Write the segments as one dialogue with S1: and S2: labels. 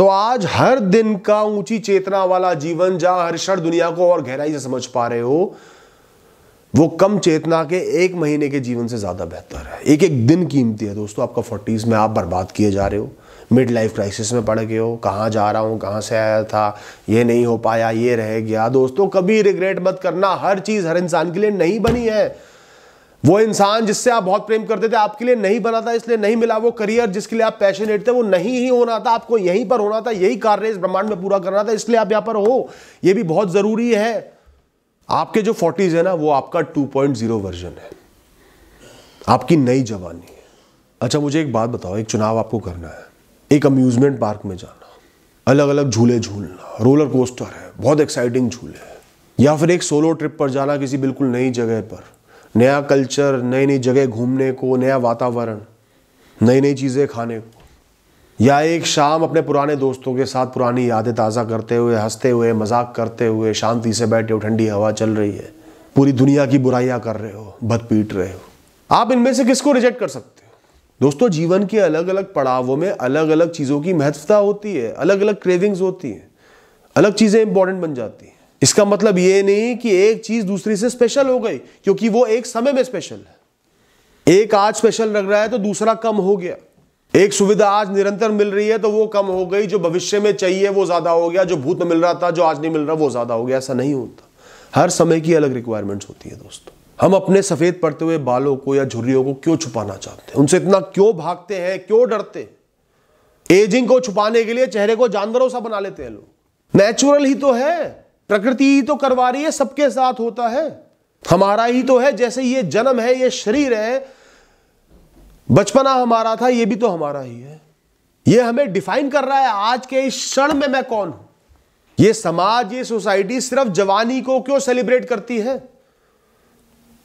S1: तो आज हर दिन का ऊंची चेतना वाला जीवन, जहां हर क्षण दुनिया को और गहराई से समझ पा रहे हो, वो कम चेतना के 1 महीने के जीवन से ज्यादा बेहतर है। एक एक दिन कीमती है दोस्तों। आपका 40s में आप बर्बाद किए जा रहे हो, मिड लाइफ क्राइसिस में पड़ गए हो, कहाँ जा रहा हूँ, कहाँ से आया था, ये नहीं हो पाया, ये रह गया। दोस्तों कभी रिग्रेट मत करना। हर चीज हर इंसान के लिए नहीं बनी है। वो इंसान जिससे आप बहुत प्रेम करते थे आपके लिए नहीं बना था, इसलिए नहीं मिला। वो करियर जिसके लिए आप पैशनेट थे वो नहीं ही होना था। आपको यहीं पर होना था, यही कार्य इस ब्रह्मांड में पूरा करना था, इसलिए आप यहां पर हो। ये भी बहुत जरूरी है। आपके जो 40s है ना, वो आपका 2.0 वर्जन है, आपकी नई जवानी है। अच्छा मुझे एक बात बताओ, एक चुनाव आपको करना है, एक अम्यूजमेंट पार्क में जाना, अलग अलग झूले झूलना, रोलर कोस्टर है, बहुत एक्साइटिंग झूले हैं, या फिर एक सोलो ट्रिप पर जाना किसी बिल्कुल नई जगह पर, नया कल्चर, नई नई जगह घूमने को, नया वातावरण, नई नई चीजें खाने को, या एक शाम अपने पुराने दोस्तों के साथ पुरानी यादें ताज़ा करते हुए, हंसते हुए, मजाक करते हुए, शांति से बैठे हो, ठंडी हवा चल रही है, पूरी दुनिया की बुराइयां कर रहे हो, बद पीट रहे हो। आप इनमें से किसको रिजेक्ट कर सकते हो? दोस्तों जीवन के अलग अलग पड़ावों में अलग अलग चीज़ों की महत्वता होती है, अलग अलग क्रेविंग्स होती हैं, अलग चीज़ें इंपॉर्टेंट बन जाती हैं। इसका मतलब ये नहीं कि एक चीज़ दूसरी से स्पेशल हो गई, क्योंकि वो एक समय में स्पेशल है। एक आज स्पेशल लग रहा है तो दूसरा कम हो गया। एक सुविधा आज निरंतर मिल रही है तो वो कम हो गई, जो भविष्य में चाहिए वो ज्यादा हो गया, जो भूत में मिल रहा था जो आज नहीं मिल रहा वो ज्यादा हो गया। ऐसा नहीं होता। हर समय की अलग रिक्वायरमेंट्स होती है दोस्तों। हम अपने सफेद पड़ते हुए बालों को या झुर्रियों को क्यों छुपाना चाहते हैं? उनसे इतना क्यों भागते हैं, क्यों डरते हैं? एजिंग को छुपाने के लिए चेहरे को जानवरों सा बना लेते हैं लोग। नेचुरल ही तो है, प्रकृति ही तो करवा रही है, सबके साथ होता है, हमारा ही तो है। जैसे ये जन्म है, ये शरीर है, बचपना हमारा था, ये भी तो हमारा ही है। ये हमें डिफाइन कर रहा है आज के इस क्षण में मैं कौन हूं। ये समाज, ये सोसाइटी सिर्फ जवानी को क्यों सेलिब्रेट करती है?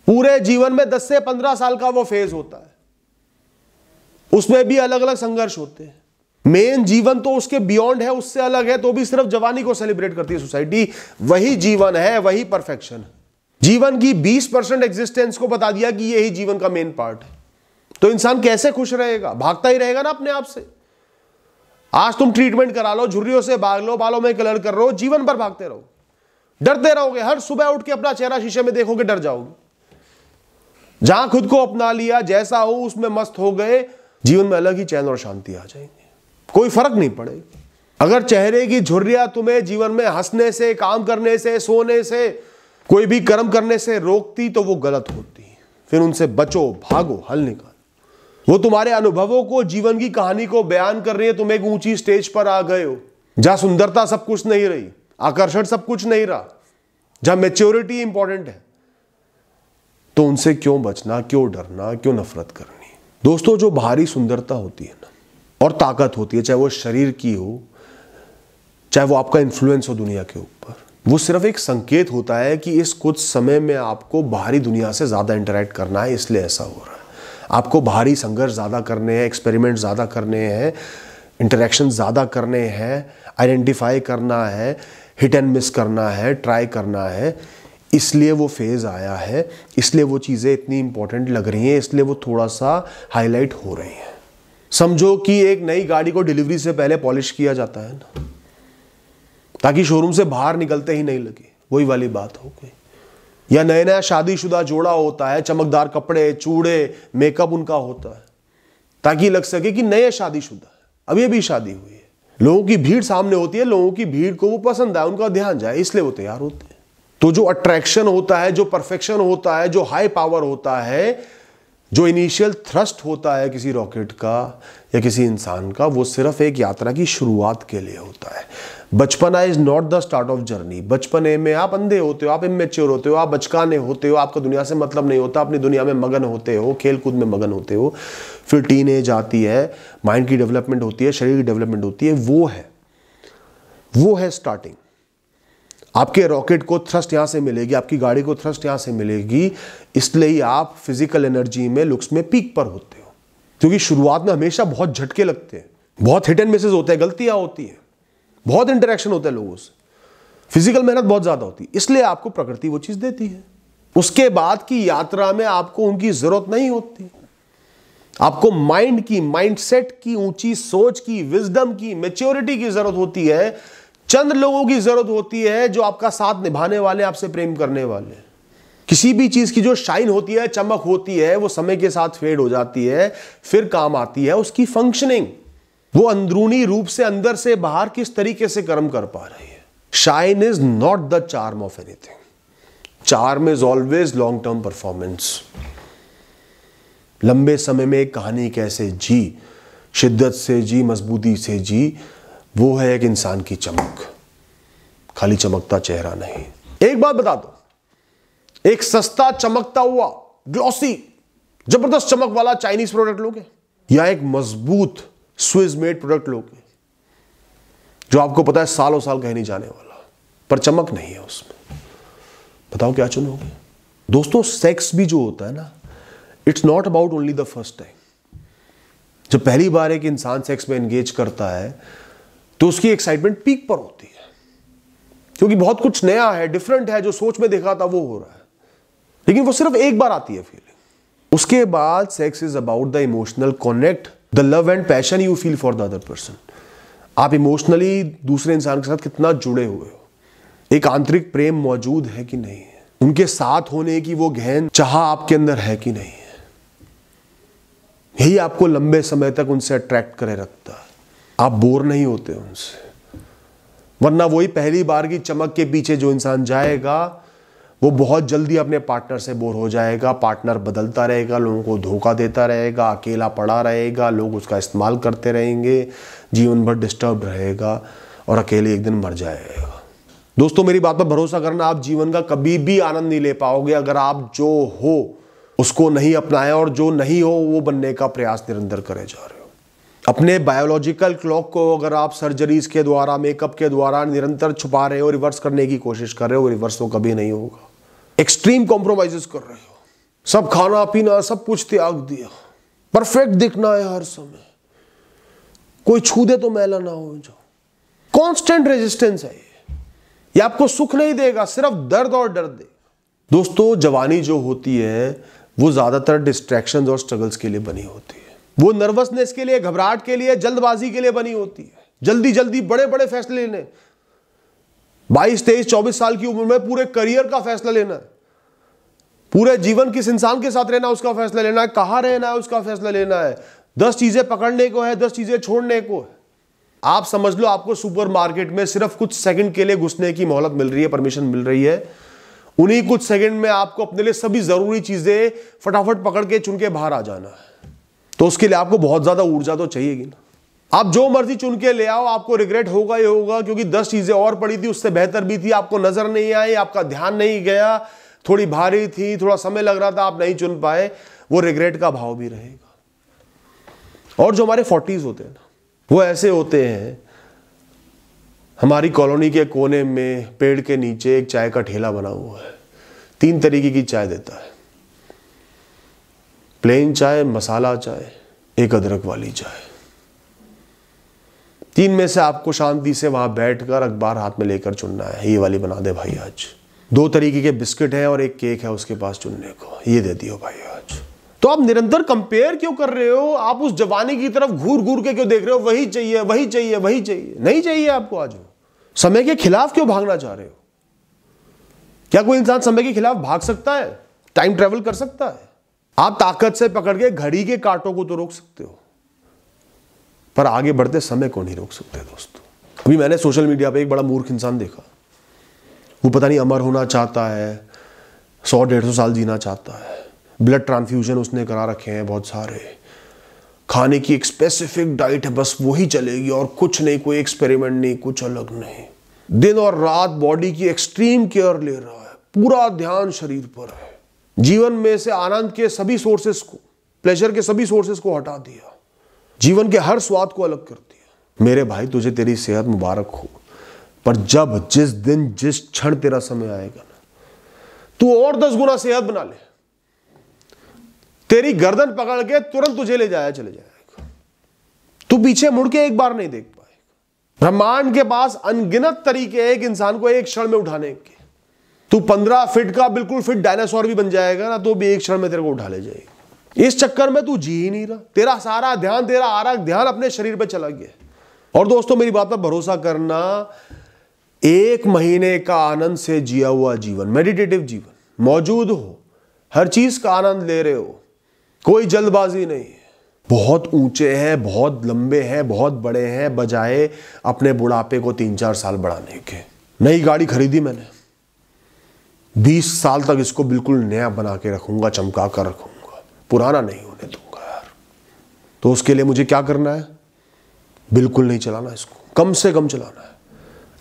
S1: पूरे जीवन में 10 से 15 साल का वो फेज होता है, उसमें भी अलग अलग संघर्ष होते हैं। मेन जीवन तो उसके बियॉन्ड है, उससे अलग है, तो भी सिर्फ जवानी को सेलिब्रेट करती है सोसाइटी। वही जीवन है, वही परफेक्शन है। जीवन की 20% एग्जिस्टेंस को बता दिया कि यही जीवन का मेन पार्ट है। तो इंसान कैसे खुश रहेगा? भागता ही रहेगा ना अपने आप से। आज तुम ट्रीटमेंट करा लो, झुर्रियों से भाग लो, बालों में कलर कर लो, जीवन भर भागते रहो, डरते रहोगे। हर सुबह उठ के अपना चेहरा शीशे में देखोगे, डर जाओगे। जहां खुद को अपना लिया, जैसा हो उसमें मस्त हो गए, जीवन में अलग ही चैन और शांति आ जाएंगे, कोई फर्क नहीं पड़ेगा। अगर चेहरे की झुर्रियां तुम्हें जीवन में हंसने से, काम करने से, सोने से, कोई भी कर्म करने से रोकती तो वो गलत होती। फिर उनसे बचो, भागो, हल निकालो। वो तुम्हारे अनुभवों को, जीवन की कहानी को बयान कर रही है। तुम एक ऊंची स्टेज पर आ गए हो जहां सुंदरता सब कुछ नहीं रही, आकर्षण सब कुछ नहीं रहा, जहां मैच्योरिटी इंपॉर्टेंट है। तो उनसे क्यों बचना, क्यों डरना, क्यों नफरत करनी? दोस्तों जो बाहरी सुंदरता होती है ना, और ताकत होती है, चाहे वो शरीर की हो, चाहे वो आपका इन्फ्लुएंस हो दुनिया के ऊपर, वो सिर्फ एक संकेत होता है कि इस कुछ समय में आपको बाहरी दुनिया से ज्यादा इंटरेक्ट करना है, इसलिए ऐसा हो रहा है। आपको बाहरी संघर्ष ज़्यादा करने हैं, एक्सपेरिमेंट ज़्यादा करने हैं, इंटरेक्शन ज़्यादा करने हैं, आइडेंटिफाई करना है, हिट एंड मिस करना है, ट्राई करना है। इसलिए वो फेज़ आया है, इसलिए वो चीज़ें इतनी इंपॉर्टेंट लग रही हैं, इसलिए वो थोड़ा सा हाईलाइट हो रही हैं। समझो कि एक नई गाड़ी को डिलीवरी से पहले पॉलिश किया जाता है ना, ताकि शोरूम से बाहर निकलते ही नहीं लगे। वही वाली बात हो गई। या नया नया शादीशुदा जोड़ा होता है, चमकदार कपड़े, चूड़े, मेकअप उनका होता है, ताकि लग सके कि नए शादीशुदा है, अभी अभी शादी हुई है। लोगों की भीड़ सामने होती है, लोगों की भीड़ को वो पसंद आए, उनका ध्यान जाए, इसलिए वो तैयार होते हैं। तो जो अट्रैक्शन होता है, जो परफेक्शन होता है, जो हाई पावर होता है, जो इनिशियल थ्रस्ट होता है किसी रॉकेट का या किसी इंसान का, वो सिर्फ एक यात्रा की शुरुआत के लिए होता है। बचपना is not the start of journey. बचपने में आप अंधे होते हो, आप इमेच्योर होते हो, आप बचकाने होते हो, आपका दुनिया से मतलब नहीं होता, अपनी दुनिया में मगन होते हो, खेल कूद में मगन होते हो। फिर टीन एज आती है, माइंड की डेवलपमेंट होती है, शरीर की डेवलपमेंट होती है। वो है स्टार्टिंग। आपके रॉकेट को थ्रस्ट यहां से मिलेगी, आपकी गाड़ी को थ्रस्ट यहां से मिलेगी, इसलिए ही आप फिजिकल एनर्जी में, लुक्स में पीक पर होते हो। क्योंकि शुरुआत में हमेशा बहुत झटके लगते हैं, बहुत हिट एंड मिसेस होते हैं, गलतियां होती हैं, बहुत इंटरेक्शन होता है लोगों से, फिजिकल मेहनत बहुत ज्यादा होती है, इसलिए आपको प्रकृति वो चीज देती है। उसके बाद की यात्रा में आपको उनकी जरूरत नहीं होती। आपको माइंड की, माइंडसेट की, ऊंची सोच की, विजडम की, मैच्योरिटी की जरूरत होती है। चंद लोगों की जरूरत होती है जो आपका साथ निभाने वाले, आपसे प्रेम करने वाले। किसी भी चीज की जो शाइन होती है, चमक होती है, वो समय के साथ फेड हो जाती है, फिर काम आती है उसकी फंक्शनिंग। वो अंदरूनी रूप से, अंदर से बाहर किस तरीके से कर्म कर पा रही है। Shine is not the charm of anything, charm is always long term performance. लंबे समय में एक कहानी कैसे जी, शिद्दत से जी, मजबूती से जी, वो है एक इंसान की चमक, खाली चमकता चेहरा नहीं। एक बात बता दो, एक सस्ता चमकता हुआ ग्लॉसी जबरदस्त चमक वाला चाइनीज प्रोडक्ट लोगे, या एक मजबूत स्विस मेड प्रोडक्ट लोगे जो आपको पता है सालों साल कहीं नहीं जाने वाला, पर चमक नहीं है उसमें? बताओ क्या चुनोगे? दोस्तों, सेक्स भी जो होता है ना, it's not about only the first time. जब पहली बार एक इंसान सेक्स में एंगेज करता है तो उसकी एक्साइटमेंट पीक पर होती है, क्योंकि बहुत कुछ नया है, डिफरेंट है, जो सोच में देखा था वो हो रहा है। लेकिन वो सिर्फ एक बार आती है फीलिंग। उसके बाद sex is about the emotional connect, the love and passion you feel for the other person. आप इमोशनली दूसरे इंसान के साथ कितना जुड़े हुए हो, एक आंतरिक प्रेम मौजूद है कि नहीं है, उनके साथ होने की वो गहन चाह आपके अंदर है कि नहीं है। यही आपको लंबे समय तक उनसे अट्रैक्ट करे रखता है। आप बोर नहीं होते उनसे, वरना वही पहली बार की चमक के पीछे जो इंसान जाएगा वो बहुत जल्दी अपने पार्टनर से बोर हो जाएगा। पार्टनर बदलता रहेगा, लोगों को धोखा देता रहेगा, अकेला पड़ा रहेगा, लोग उसका इस्तेमाल करते रहेंगे, जीवन भर डिस्टर्ब रहेगा और अकेले एक दिन मर जाएगा। दोस्तों, मेरी बात पर भरोसा करना, आप जीवन का कभी भी आनंद नहीं ले पाओगे अगर आप जो हो उसको नहीं अपनाए और जो नहीं हो वो बनने का प्रयास निरंतर करे जा रहे हो। अपने बायोलॉजिकल क्लॉक को अगर आप सर्जरीज के द्वारा, मेकअप के द्वारा निरंतर छुपा रहे हो, रिवर्स करने की कोशिश कर रहे हो, रिवर्स तो कभी नहीं होगा। एक्सट्रीम कॉम्प्रोमाइजेस कर रहे हो, सब खाना पीना सब कुछ त्याग दिया, परफेक्ट दिखना है हर समय, कोई छू दे तो मैला ना हो जाओ। कांस्टेंट रेजिस्टेंस है ये आपको सुख नहीं देगा, सिर्फ दर्द और डर देगा। दोस्तों, जवानी जो होती है वो ज्यादातर डिस्ट्रैक्शंस और स्ट्रगल्स के लिए बनी होती है। वो नर्वसनेस के लिए, घबराहट के लिए, जल्दबाजी के लिए बनी होती है। जल्दी जल्दी बड़े बड़े फैसले लेने, 22, 23, 24 साल की उम्र में पूरे करियर का फैसला लेना है, पूरे जीवन किस इंसान के साथ रहना उसका फैसला लेना है, कहां रहना है उसका फैसला लेना है, 10 चीजें पकड़ने को है, 10 चीजें छोड़ने को है। आप समझ लो आपको सुपरमार्केट में सिर्फ कुछ सेकंड के लिए घुसने की मोहलत मिल रही है, परमिशन मिल रही है। उन्हीं कुछ सेकंड में आपको अपने लिए सभी जरूरी चीजें फटाफट पकड़ के चुन के बाहर आ जाना है। तो उसके लिए आपको बहुत ज्यादा ऊर्जा तो चाहिएगी ना। आप जो मर्जी चुन के ले आओ, आपको रिग्रेट होगा ही होगा, क्योंकि 10 चीजें और पड़ी थी, उससे बेहतर भी थी, आपको नजर नहीं आई, आपका ध्यान नहीं गया, थोड़ी भारी थी, थोड़ा समय लग रहा था, आप नहीं चुन पाए, वो रिग्रेट का भाव भी रहेगा। और जो हमारे 40s होते हैं ना, वो ऐसे होते हैं, हमारी कॉलोनी के कोने में पेड़ के नीचे एक चाय का ठेला बना हुआ है, 3 तरीके की चाय देता है, प्लेन चाय, मसाला चाय, एक अदरक वाली चाय। 3 में से आपको शांति से वहां बैठकर अखबार हाथ में लेकर चुनना है, ये वाली बना दे भाई आज। 2 तरीके के बिस्किट है और एक केक है उसके पास चुनने को, ये दे दियो भाई आज। तो आप निरंतर कंपेयर क्यों कर रहे हो? आप उस जवानी की तरफ घूर घूर के क्यों देख रहे हो? वही चाहिए, वही चाहिए, वही चाहिए। नहीं चाहिए आपको आज। समय के खिलाफ क्यों भागना चाह रहे हो? क्या कोई इंसान समय के खिलाफ भाग सकता है? टाइम ट्रेवल कर सकता है? आप ताकत से पकड़ के घड़ी के कांटों को तो रोक सकते हो, पर आगे बढ़ते समय को नहीं रोक सकते। दोस्तों, अभी मैंने सोशल मीडिया पे एक बड़ा मूर्ख इंसान देखा, वो पता नहीं अमर होना चाहता है, 100-150 साल जीना चाहता है, ब्लड ट्रांसफ्यूजन उसने करा रखे हैं बहुत सारे, खाने की एक स्पेसिफिक डाइट है, बस वही चलेगी और कुछ नहीं, कोई एक्सपेरिमेंट नहीं, कुछ अलग नहीं। दिन और रात बॉडी की एक्सट्रीम केयर ले रहा है, पूरा ध्यान शरीर पर है, जीवन में से आनंद के सभी सोर्सेस को, प्लेजर के सभी सोर्सेस को हटा दिया, जीवन के हर स्वाद को अलग कर दिया। मेरे भाई, तुझे तेरी सेहत मुबारक हो, पर जब, जिस दिन, जिस क्षण तेरा समय आएगा ना, तू और 10 गुना सेहत बना ले, तेरी गर्दन पकड़ के तुरंत तुझे ले जाया चले जाएगा। तू पीछे मुड़ के एक बार नहीं देख पाएगा। ब्रह्मांड के पास अनगिनत तरीके हैं एक इंसान को एक क्षण में उठाने के। तू 15 फीट का बिल्कुल फिट डायनासोर भी बन जाएगा ना, तो भी एक क्षण में तेरे को उठा ले जाएगा। इस चक्कर में तू जी ही नहीं रहा, तेरा सारा ध्यान, तेरा आराग ध्यान अपने शरीर पे चला गया। और दोस्तों मेरी बात पर भरोसा करना, 1 महीने का आनंद से जिया हुआ जीवन, मेडिटेटिव जीवन, मौजूद हो, हर चीज का आनंद ले रहे हो, कोई जल्दबाजी नहीं है, बहुत ऊंचे हैं, बहुत लंबे हैं, बहुत बड़े हैं, बजाय अपने बुढ़ापे को 3-4 साल बढ़ाने के। नई गाड़ी खरीदी मैंने, 20 साल तक इसको बिल्कुल नया बना के रखूंगा, चमका कर रखूंगा, पुराना नहीं होने दूंगा यार। तो उसके लिए मुझे क्या करना है? बिल्कुल नहीं चलाना इसको, कम से कम चलाना है,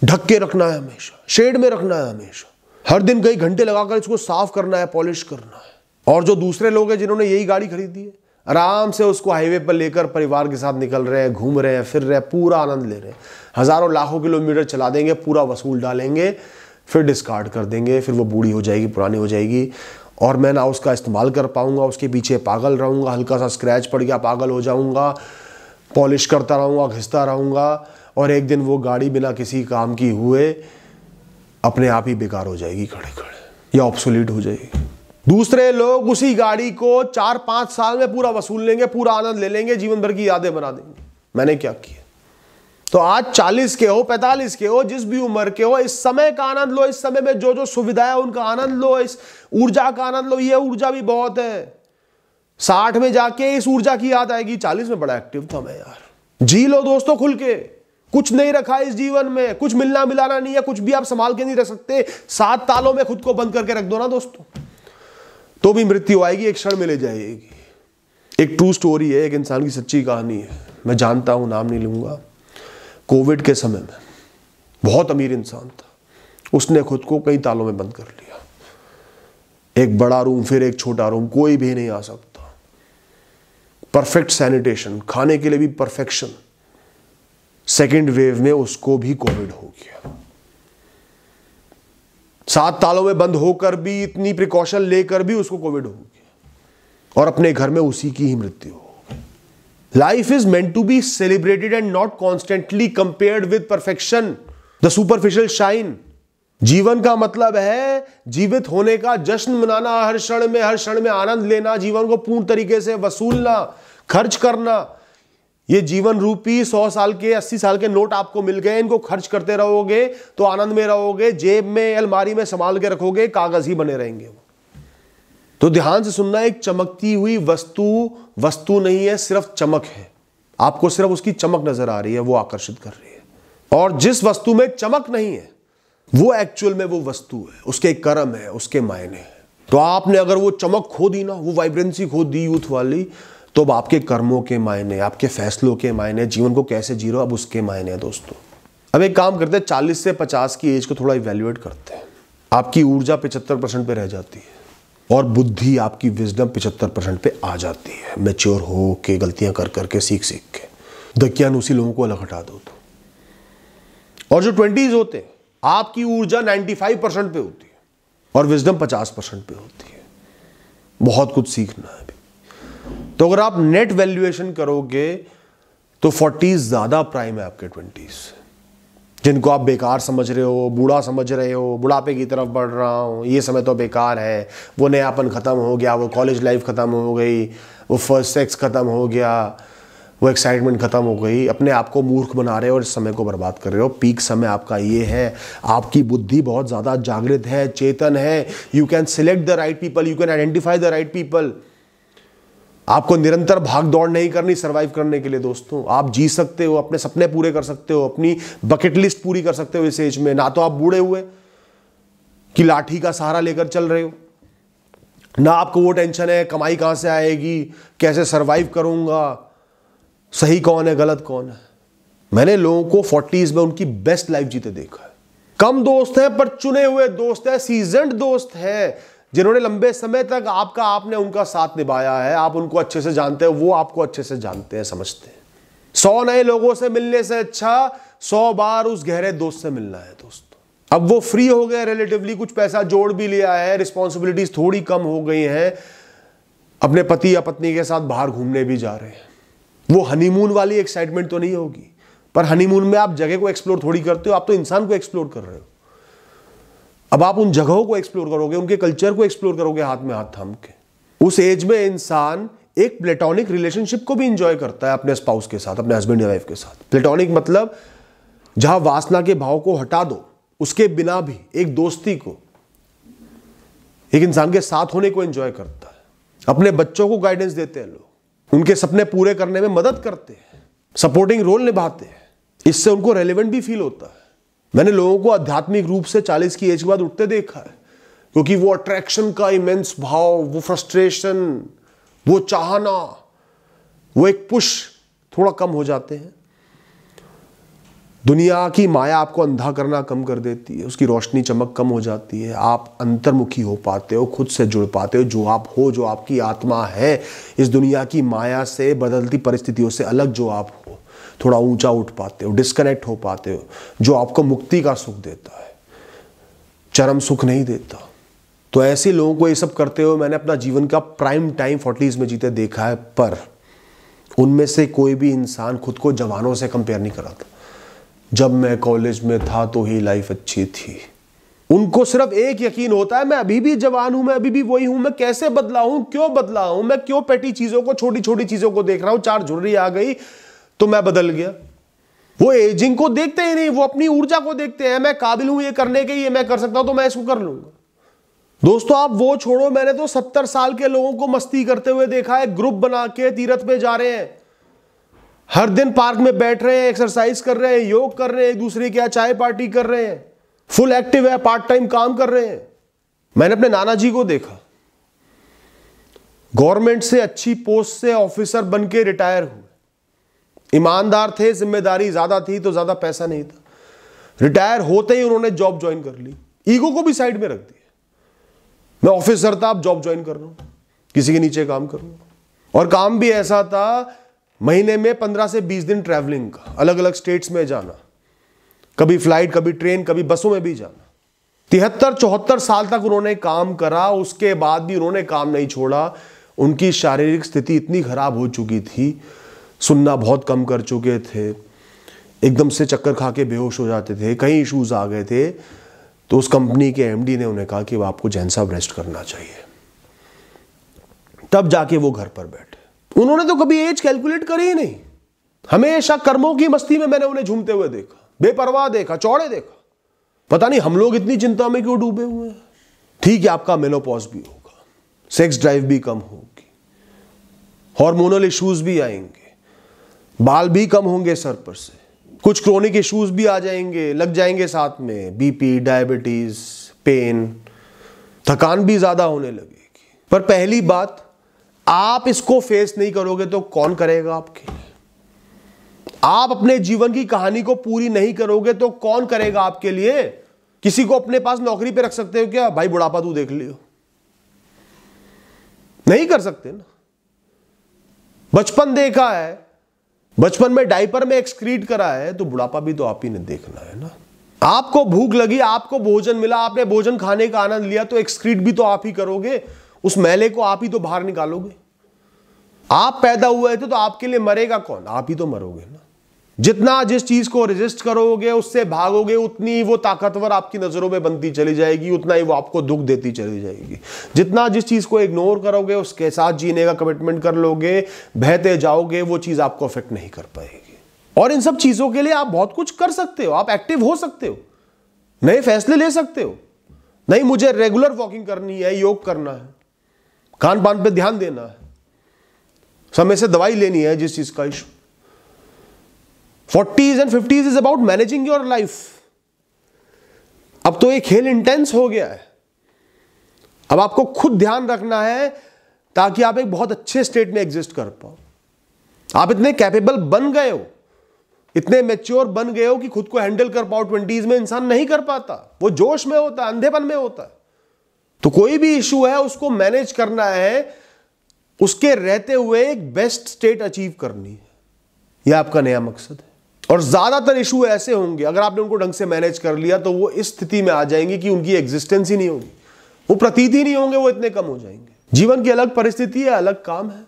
S1: ढक के रखना है हमेशा, शेड में रखना है हमेशा, हर दिन कई घंटे लगाकर इसको साफ करना है, पॉलिश करना है। और जो दूसरे लोग हैं जिन्होंने यही गाड़ी खरीदी है, आराम से उसको हाईवे पर लेकर परिवार के साथ निकल रहे हैं, घूम रहे हैं, फिर रहे हैं, पूरा आनंद ले रहे हैं, हजारों लाखों किलोमीटर चला देंगे, पूरा वसूल डालेंगे, फिर डिस्कार्ड कर देंगे, फिर वो बूढ़ी हो जाएगी, पुरानी हो जाएगी, और मैं ना उसका इस्तेमाल कर पाऊंगा, उसके पीछे पागल रहूंगा, हल्का सा स्क्रैच पड़ गया पागल हो जाऊंगा, पॉलिश करता रहूंगा, घिसता रहूंगा, और एक दिन वो गाड़ी बिना किसी काम की हुए अपने आप ही बेकार हो जाएगी, खड़े खड़े, या ऑब्सोलीट हो जाएगी। दूसरे लोग उसी गाड़ी को 4-5 साल में पूरा वसूल लेंगे, पूरा आनंद ले लेंगे, जीवन भर की यादें बना देंगे। मैंने क्या किया? तो आज 40 के हो, 45 के हो, जिस भी उम्र के हो, इस समय का आनंद लो, इस समय में जो जो सुविधा है उनका आनंद लो, इस ऊर्जा का आनंद लो। ये ऊर्जा भी बहुत है, 60 में जाके इस ऊर्जा की याद आएगी, 40 में बड़ा एक्टिव था मैं यार। जी लो दोस्तों खुल के, कुछ नहीं रखा इस जीवन में, कुछ मिलना मिलाना नहीं है, कुछ भी आप संभाल के नहीं रख सकते। 7 तालों में खुद को बंद करके रख दो ना दोस्तों, तो भी मृत्यु आएगी, एक क्षण में ले जाएगी। एक ट्रू स्टोरी है, एक इंसान की सच्ची कहानी है, मैं जानता हूं, नाम नहीं लूंगा। कोविड के समय में बहुत अमीर इंसान था, उसने खुद को कई तालों में बंद कर लिया, एक बड़ा रूम, फिर एक छोटा रूम, कोई भी नहीं आ सकता, परफेक्ट सैनिटेशन, खाने के लिए भी परफेक्शन। सेकेंड वेव में उसको भी कोविड हो गया, 7 तालों में बंद होकर भी, इतनी प्रिकॉशन लेकर भी उसको कोविड हो गया, और अपने घर में उसी की ही मृत्यु हो गई। Life is meant to be celebrated and not constantly compared with perfection, the superficial shine. जीवन का मतलब है जीवित होने का जश्न मनाना, हर क्षण में आनंद लेना, जीवन को पूर्ण तरीके से वसूलना, खर्च करना। ये जीवन रूपी 100 साल के, 80 साल के नोट आपको मिल गए, इनको खर्च करते रहोगे तो आनंद में रहोगे, जेब में, अलमारी में संभाल के रखोगे, कागज ही बने रहेंगे वो। तो ध्यान से सुनना, एक चमकती हुई वस्तु नहीं है, सिर्फ चमक है। आपको सिर्फ उसकी चमक नजर आ रही है, वो आकर्षित कर रही है। और जिस वस्तु में चमक नहीं है, वो एक्चुअल में वो वस्तु है, उसके कर्म है, उसके मायने है। तो आपने अगर वो चमक खो दी ना, वो वाइब्रेंसी खो दी यूथ वाली, तो अब आपके कर्मों के मायने, आपके फैसलों के मायने, जीवन को कैसे जी रहे हो अब उसके मायने हैं दोस्तों। अब एक काम करते हैं, 40 से 50 की एज को थोड़ा इवैल्यूएट करते हैं। आपकी ऊर्जा 75% पे रह जाती है, और बुद्धि आपकी विजडम 75% पे आ जाती है, मैच्योर हो के, गलतियां कर करके, सीख के। दकियानुसी लोगों को अलग हटा दो तो। और जो 20s होते हैं, आपकी ऊर्जा 95% पे होती है, और विजडम 50% पे होती है। बहुत कुछ सीखना है अभी। तो अगर आप नेट वैल्यूएशन करोगे तो 40s ज्यादा प्राइम है आपके 20s, जिनको आप बेकार समझ रहे हो, बूढ़ा समझ रहे हो, बुढ़ापे की तरफ बढ़ रहा हूं, ये समय तो बेकार है, वो नयापन खत्म हो गया, वो कॉलेज लाइफ खत्म हो गई, वो फर्स्ट सेक्स खत्म हो गया, वो एक्साइटमेंट खत्म हो गई। अपने आप को मूर्ख बना रहे हो और इस समय को बर्बाद कर रहे हो। पीक समय आपका ये है, आपकी बुद्धि बहुत ज्यादा जागृत है, चेतन है, you can select the right people, you can identify the right people. आपको निरंतर भाग दौड़ नहीं करनी सर्वाइव करने के लिए दोस्तों। आप जी सकते हो, अपने सपने पूरे कर सकते हो, अपनी बकेट लिस्ट पूरी कर सकते हो इस एज में। ना तो आप बूढ़े हुए कि लाठी का सहारा लेकर चल रहे हो, ना आपको वो टेंशन है कमाई कहां से आएगी, कैसे सर्वाइव करूंगा, सही कौन है गलत कौन है। मैंने लोगों को 40s में उनकी बेस्ट लाइफ जीते देखा है। कम दोस्त हैं पर चुने हुए दोस्त हैं, सीजन्ड दोस्त हैं, जिन्होंने लंबे समय तक आपने उनका साथ निभाया है। आप उनको अच्छे से जानते हो, वो आपको अच्छे से जानते हैं, समझते हैं। 100 नए लोगों से मिलने से अच्छा 100 बार उस गहरे दोस्त से मिलना है दोस्तों। अब वो फ्री हो गए रिलेटिवली, कुछ पैसा जोड़ भी लिया है, रिस्पॉन्सिबिलिटीज थोड़ी कम हो गई हैं, अपने पति या पत्नी के साथ बाहर घूमने भी जा रहे हैं। वो हनीमून वाली एक्साइटमेंट तो नहीं होगी, पर हनीमून में आप जगह को एक्सप्लोर थोड़ी करते हो, आप तो इंसान को एक्सप्लोर कर रहे हो। अब आप उन जगहों को एक्सप्लोर करोगे, उनके कल्चर को एक्सप्लोर करोगे हाथ में हाथ थाम के। उस एज में इंसान एक प्लेटोनिक रिलेशनशिप को भी इंजॉय करता है अपने स्पाउस के साथ, अपने हस्बैंड या वाइफ के साथ। प्लेटोनिक मतलब जहां वासना के भाव को हटा दो, उसके बिना भी एक दोस्ती को, एक इंसान के साथ होने को एंजॉय करता है। अपने बच्चों को गाइडेंस देते हैं लोग, उनके सपने पूरे करने में मदद करते हैं, सपोर्टिंग रोल निभाते हैं। इससे उनको रेलेवेंट भी फील होता है। मैंने लोगों को आध्यात्मिक रूप से 40 की एज के बाद उठते देखा है, क्योंकि वो अट्रैक्शन का इमेंस भाव, वो फ्रस्ट्रेशन, वो चाहना, वो एक पुश थोड़ा कम हो जाते हैं। दुनिया की माया आपको अंधा करना कम कर देती है, उसकी रोशनी चमक कम हो जाती है। आप अंतर्मुखी हो पाते हो, खुद से जुड़ पाते हो, जो आप हो, जो आपकी आत्मा है, इस दुनिया की माया से, बदलती परिस्थितियों से अलग जो आप हो, थोड़ा ऊंचा उठ पाते हो, डिस्कनेक्ट हो पाते हो, जो आपको मुक्ति का सुख देता है, चरम सुख नहीं देता। तो ऐसे लोगों को ये सब करते हुए मैंने अपना जीवन का प्राइम टाइम 40s में जीते देखा है, पर उनमें से कोई भी इंसान खुद को जवानों से कंपेयर नहीं कराता। जब मैं कॉलेज में था तो ही लाइफ अच्छी थी। उनको सिर्फ एक यकीन होता है, मैं अभी भी जवान हूं, मैं अभी भी वही हूं, मैं कैसे बदला हूं, क्यों बदला हूं, मैं क्यों पेटी चीजों को, छोटी छोटी चीजों को देख रहा हूं, 4 झुर्री आ गई तो मैं बदल गया। वो एजिंग को देखते ही नहीं, वो अपनी ऊर्जा को देखते हैं, मैं काबिल हूं ये करने के, ये मैं कर सकता हूं तो मैं इसको कर लूंगा। दोस्तों आप वो छोड़ो, मैंने तो 70 साल के लोगों को मस्ती करते हुए देखा है, ग्रुप बना के तीर्थ पे जा रहे हैं, हर दिन पार्क में बैठ रहे हैं, एक्सरसाइज कर रहे हैं, योग कर रहे हैं, एक दूसरे के यहाँ चाय पार्टी कर रहे हैं, फुल एक्टिव है, पार्ट टाइम काम कर रहे हैं। मैंने अपने नाना जी को देखा, गवर्नमेंट से अच्छी पोस्ट से ऑफिसर बन के रिटायर हुए, ईमानदार थे, जिम्मेदारी ज्यादा थी तो ज्यादा पैसा नहीं था। रिटायर होते ही उन्होंने जॉब ज्वाइन कर ली, ईगो को भी साइड में रख दिया। मैं ऑफिसर था, अब जॉब ज्वाइन कर रहा हूं, किसी के नीचे काम कर रहा हूं। और काम भी ऐसा था, महीने में 15 से 20 दिन ट्रैवलिंग का, अलग अलग स्टेट्स में जाना, कभी फ्लाइट, कभी ट्रेन, कभी बसों में भी जाना। 73-74 साल तक उन्होंने काम करा, उसके बाद भी उन्होंने काम नहीं छोड़ा। उनकी शारीरिक स्थिति इतनी खराब हो चुकी थी, सुनना बहुत कम कर चुके थे, एकदम से चक्कर खा के बेहोश हो जाते थे, कई इश्यूज आ गए थे। तो उस कंपनी के एमडी ने उन्हें कहा कि आपको जैन साहब रेस्ट करना चाहिए। तब जाके वो घर पर बैठे। उन्होंने तो कभी एज कैलकुलेट करी ही नहीं, हमेशा कर्मों की मस्ती में मैंने उन्हें झूमते हुए देखा, बेपरवाह देखा, चौड़े देखा। पता नहीं हम लोग इतनी चिंता में क्यों डूबे हुए हैं। ठीक है, आपका मेनोपॉज भी होगा, सेक्स ड्राइव भी कम होगी, हार्मोनल इश्यूज भी आएंगे, बाल भी कम होंगे सर पर से, कुछ क्रोनिक इश्यूज भी आ जाएंगे, लग जाएंगे साथ में, बीपी, डायबिटीज, पेन, थकान भी ज्यादा होने लगेगी। पर पहली बात, आप इसको फेस नहीं करोगे तो कौन करेगा आपके लिए? आप अपने जीवन की कहानी को पूरी नहीं करोगे तो कौन करेगा आपके लिए? किसी को अपने पास नौकरी पे रख सकते हो क्या? भाई बुढ़ापा तू देख लियो, नहीं कर सकते ना। बचपन देखा है, बचपन में डायपर में एक्सक्रीट करा है, तो बुढ़ापा भी तो आप ही ने देखना है ना। आपको भूख लगी, आपको भोजन मिला, आपने भोजन खाने का आनंद लिया, तो एक्सक्रीट भी तो आप ही करोगे, उस मैले को आप ही तो बाहर निकालोगे। आप पैदा हुए थे तो आपके लिए मरेगा कौन? आप ही तो मरोगे ना। जितना जिस चीज को रेजिस्ट करोगे, उससे भागोगे, उतनी वो ताकतवर आपकी नजरों में बनती चली जाएगी, उतना ही वो आपको दुख देती चली जाएगी। जितना जिस चीज को इग्नोर करोगे, उसके साथ जीने का कमिटमेंट कर लोगे, बहते जाओगे, वो चीज आपको अफेक्ट नहीं कर पाएगी। और इन सब चीजों के लिए आप बहुत कुछ कर सकते हो, आप एक्टिव हो सकते हो, नए फैसले ले सकते हो। नहीं मुझे रेगुलर वॉकिंग करनी है, योग करना है, खान पान पे ध्यान देना है, समय से दवाई लेनी है जिस चीज का issue. 40s and 50s is about managing your life. अब तो ये खेल इंटेंस हो गया है, अब आपको खुद ध्यान रखना है ताकि आप एक बहुत अच्छे स्टेट में एग्जिस्ट कर पाओ। आप इतने कैपेबल बन गए हो, इतने मैच्योर बन गए हो कि खुद को हैंडल कर पाओ। 20s में इंसान नहीं कर पाता, वो जोश में होता है, अंधेपन में होता है। तो कोई भी इशू है उसको मैनेज करना है, उसके रहते हुए एक बेस्ट स्टेट अचीव करनी है, यह आपका नया मकसद है। और ज्यादातर इशू ऐसे होंगे, अगर आपने उनको ढंग से मैनेज कर लिया तो वो इस स्थिति में आ जाएंगे कि उनकी एग्जिस्टेंस ही नहीं होगी, वो प्रतीत ही नहीं होंगे, वो इतने कम हो जाएंगे। जीवन की अलग परिस्थिति है, अलग काम है।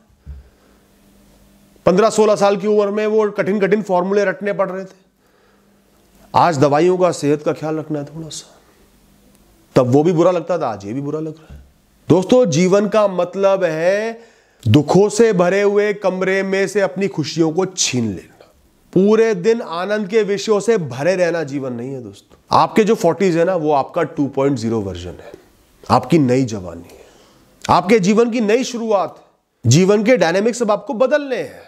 S1: 15-16 साल की उम्र में वो कठिन कठिन फॉर्मूले रटने पड़ रहे थे, आज दवाइयों का, सेहत का ख्याल रखना है थोड़ा सा। तब वो भी बुरा लगता था, आज ये भी बुरा लग रहा है। दोस्तों जीवन का मतलब है दुखों से भरे हुए कमरे में से अपनी खुशियों को छीन लेना, पूरे दिन आनंद के विषयों से भरे रहना जीवन नहीं है दोस्तों। आपके जो 40s है ना, वो आपका 2.0 वर्जन है, आपकी नई जवानी है, आपके जीवन की नई शुरुआत है। जीवन के डायनेमिक्स अब आपको बदलने हैं,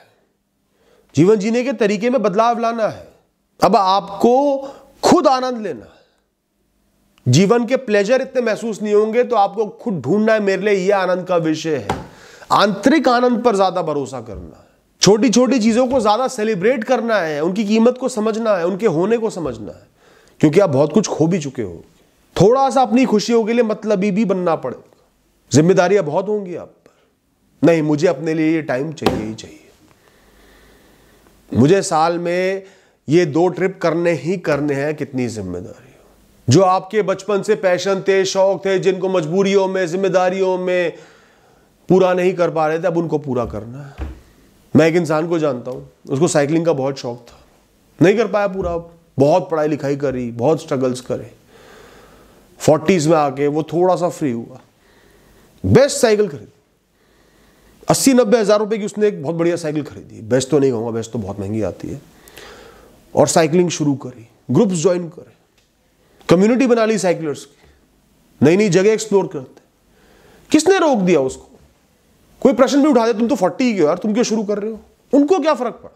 S1: जीवन जीने के तरीके में बदलाव लाना है। अब आपको खुद आनंद लेना है। जीवन के प्लेजर इतने महसूस नहीं होंगे तो आपको खुद ढूंढना है, मेरे लिए यह आनंद का विषय है। आंतरिक आनंद पर ज्यादा भरोसा करना है, छोटी छोटी चीजों को ज्यादा सेलिब्रेट करना है, उनकी कीमत को समझना है, उनके होने को समझना है, क्योंकि आप बहुत कुछ खो भी चुके हो। थोड़ा सा अपनी खुशियों के लिए मतलबी भी बनना पड़ेगा। जिम्मेदारियां बहुत होंगी आप पर। नहीं, मुझे अपने लिए ये टाइम चाहिए ही चाहिए, मुझे साल में ये 2 ट्रिप करने ही करने हैं। कितनी जिम्मेदारी हो। जो आपके बचपन से पैशन थे, शौक थे, जिनको मजबूरियों में, जिम्मेदारियों में पूरा नहीं कर पा रहे थे, अब उनको पूरा करना है। मैं एक इंसान को जानता हूं, उसको साइकिलिंग का बहुत शौक था, नहीं कर पाया पूरा। बहुत पढ़ाई लिखाई करी, बहुत स्ट्रगल्स करे, 40s में आके वो थोड़ा सा फ्री हुआ, बेस्ट साइकिल खरीदी, 80-90 हज़ार रुपए की उसने एक बहुत बढ़िया साइकिल खरीदी। बेस्ट तो नहीं कहूँगा, बेस्ट तो बहुत महंगी आती है। और साइकिलिंग शुरू करी, ग्रुप्स ज्वाइन करे, कम्युनिटी बना ली साइकिलर्स की, नई नई जगह एक्सप्लोर करते। किसने रोक दिया उसको? कोई प्रश्न भी उठा दे, तुम तो 40 के हो यार, तुम क्यों शुरू कर रहे हो? उनको क्या फर्क पड़ा?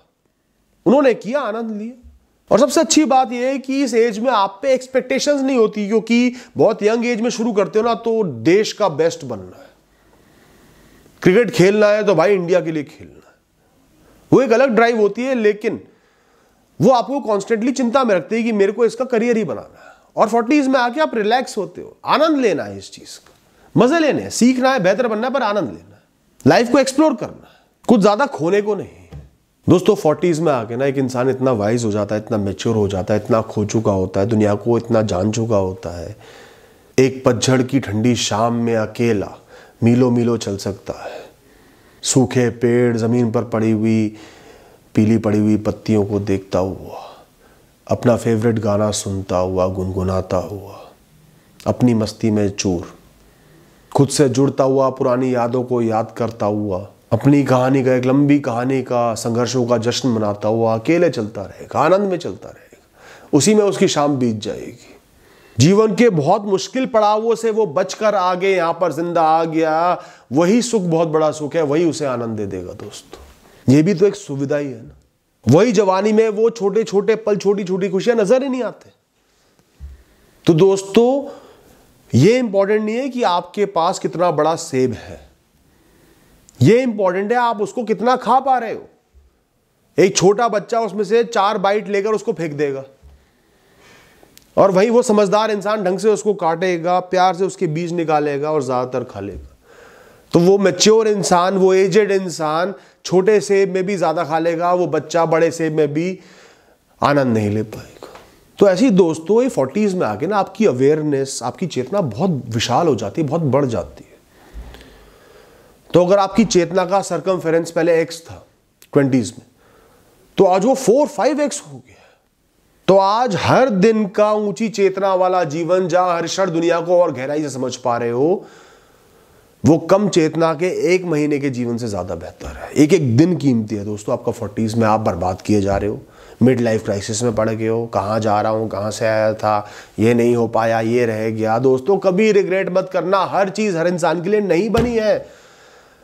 S1: उन्होंने किया, आनंद लिया। और सबसे अच्छी बात यह है कि इस एज में आप पे एक्सपेक्टेशंस नहीं होती, क्योंकि बहुत यंग एज में शुरू करते हो ना, तो देश का बेस्ट बनना है, क्रिकेट खेलना है तो भाई इंडिया के लिए खेलना है, वो एक अलग ड्राइव होती है। लेकिन वो आपको कॉन्स्टेंटली चिंता में रखती है कि मेरे को इसका करियर ही बनाना है। और 40s में आके आप रिलैक्स होते हो, आनंद लेना है, इस चीज का मजे लेने हैं, सीखना है, बेहतर बनना है, पर आनंद लेना है, लाइफ को एक्सप्लोर करना है, कुछ ज्यादा खोने को नहीं। दोस्तों 40s में आके ना एक इंसान इतना वाइज हो जाता है, इतना मैच्योर हो जाता है, इतना खो चुका होता है, दुनिया को इतना जान चुका होता है। एक पतझड़ की ठंडी शाम में अकेला मीलों मीलों चल सकता है, सूखे पेड़, जमीन पर पड़ी हुई पीली पड़ी हुई पत्तियों को देखता हुआ, अपना फेवरेट गाना सुनता हुआ, गुनगुनाता हुआ, अपनी मस्ती में चूर, खुद से जुड़ता हुआ, पुरानी यादों को याद करता हुआ, अपनी कहानी का, एक लंबी कहानी का, संघर्षों का जश्न मनाता हुआ अकेले चलता रहेगा, आनंद में चलता रहेगा। उसी में उसकी शाम बीत जाएगी। जीवन के बहुत मुश्किल पड़ावों से वो बचकर आगे यहां पर जिंदा आ गया, वही सुख बहुत बड़ा सुख है, वही उसे आनंद दे देगा। दोस्तों ये भी तो एक सुविधा ही है ना। वही जवानी में वो छोटे छोटे पल, छोटी छोटी खुशियां नजर ही नहीं आते। तो दोस्तों ये इंपॉर्टेंट नहीं है कि आपके पास कितना बड़ा सेब है, ये इंपॉर्टेंट है आप उसको कितना खा पा रहे हो। एक छोटा बच्चा उसमें से 4 बाइट लेकर उसको फेंक देगा, और वहीं वो समझदार इंसान ढंग से उसको काटेगा, प्यार से उसके बीज निकालेगा और ज्यादातर खा लेगा। तो वो मैच्योर इंसान, वो एजेड इंसान छोटे सेब में भी ज्यादा खा लेगा, वो बच्चा बड़े सेब में भी आनंद नहीं ले पाएगा। तो ऐसी दोस्तों ये 40s में आके ना आपकी अवेयरनेस, आपकी चेतना बहुत विशाल हो जाती है, बहुत बढ़ जाती है। तो अगर आपकी चेतना का सर्कमफेरेंस पहले x था 20s में, तो आज वो 4-5x हो गया। तो आज हर दिन का ऊंची चेतना वाला जीवन, जहां हर क्षण दुनिया को और गहराई से समझ पा रहे हो, वो कम चेतना के 1 महीने के जीवन से ज्यादा बेहतर है। एक एक दिन कीमती है दोस्तों। आपका 40s में आप बर्बाद किए जा रहे हो, मिड लाइफ क्राइसिस में पड़ गए हो, कहां जा रहा हूं, कहां से आया था, ये नहीं हो पाया, ये रह गया। दोस्तों कभी रिग्रेट मत करना, हर चीज हर इंसान के लिए नहीं बनी है।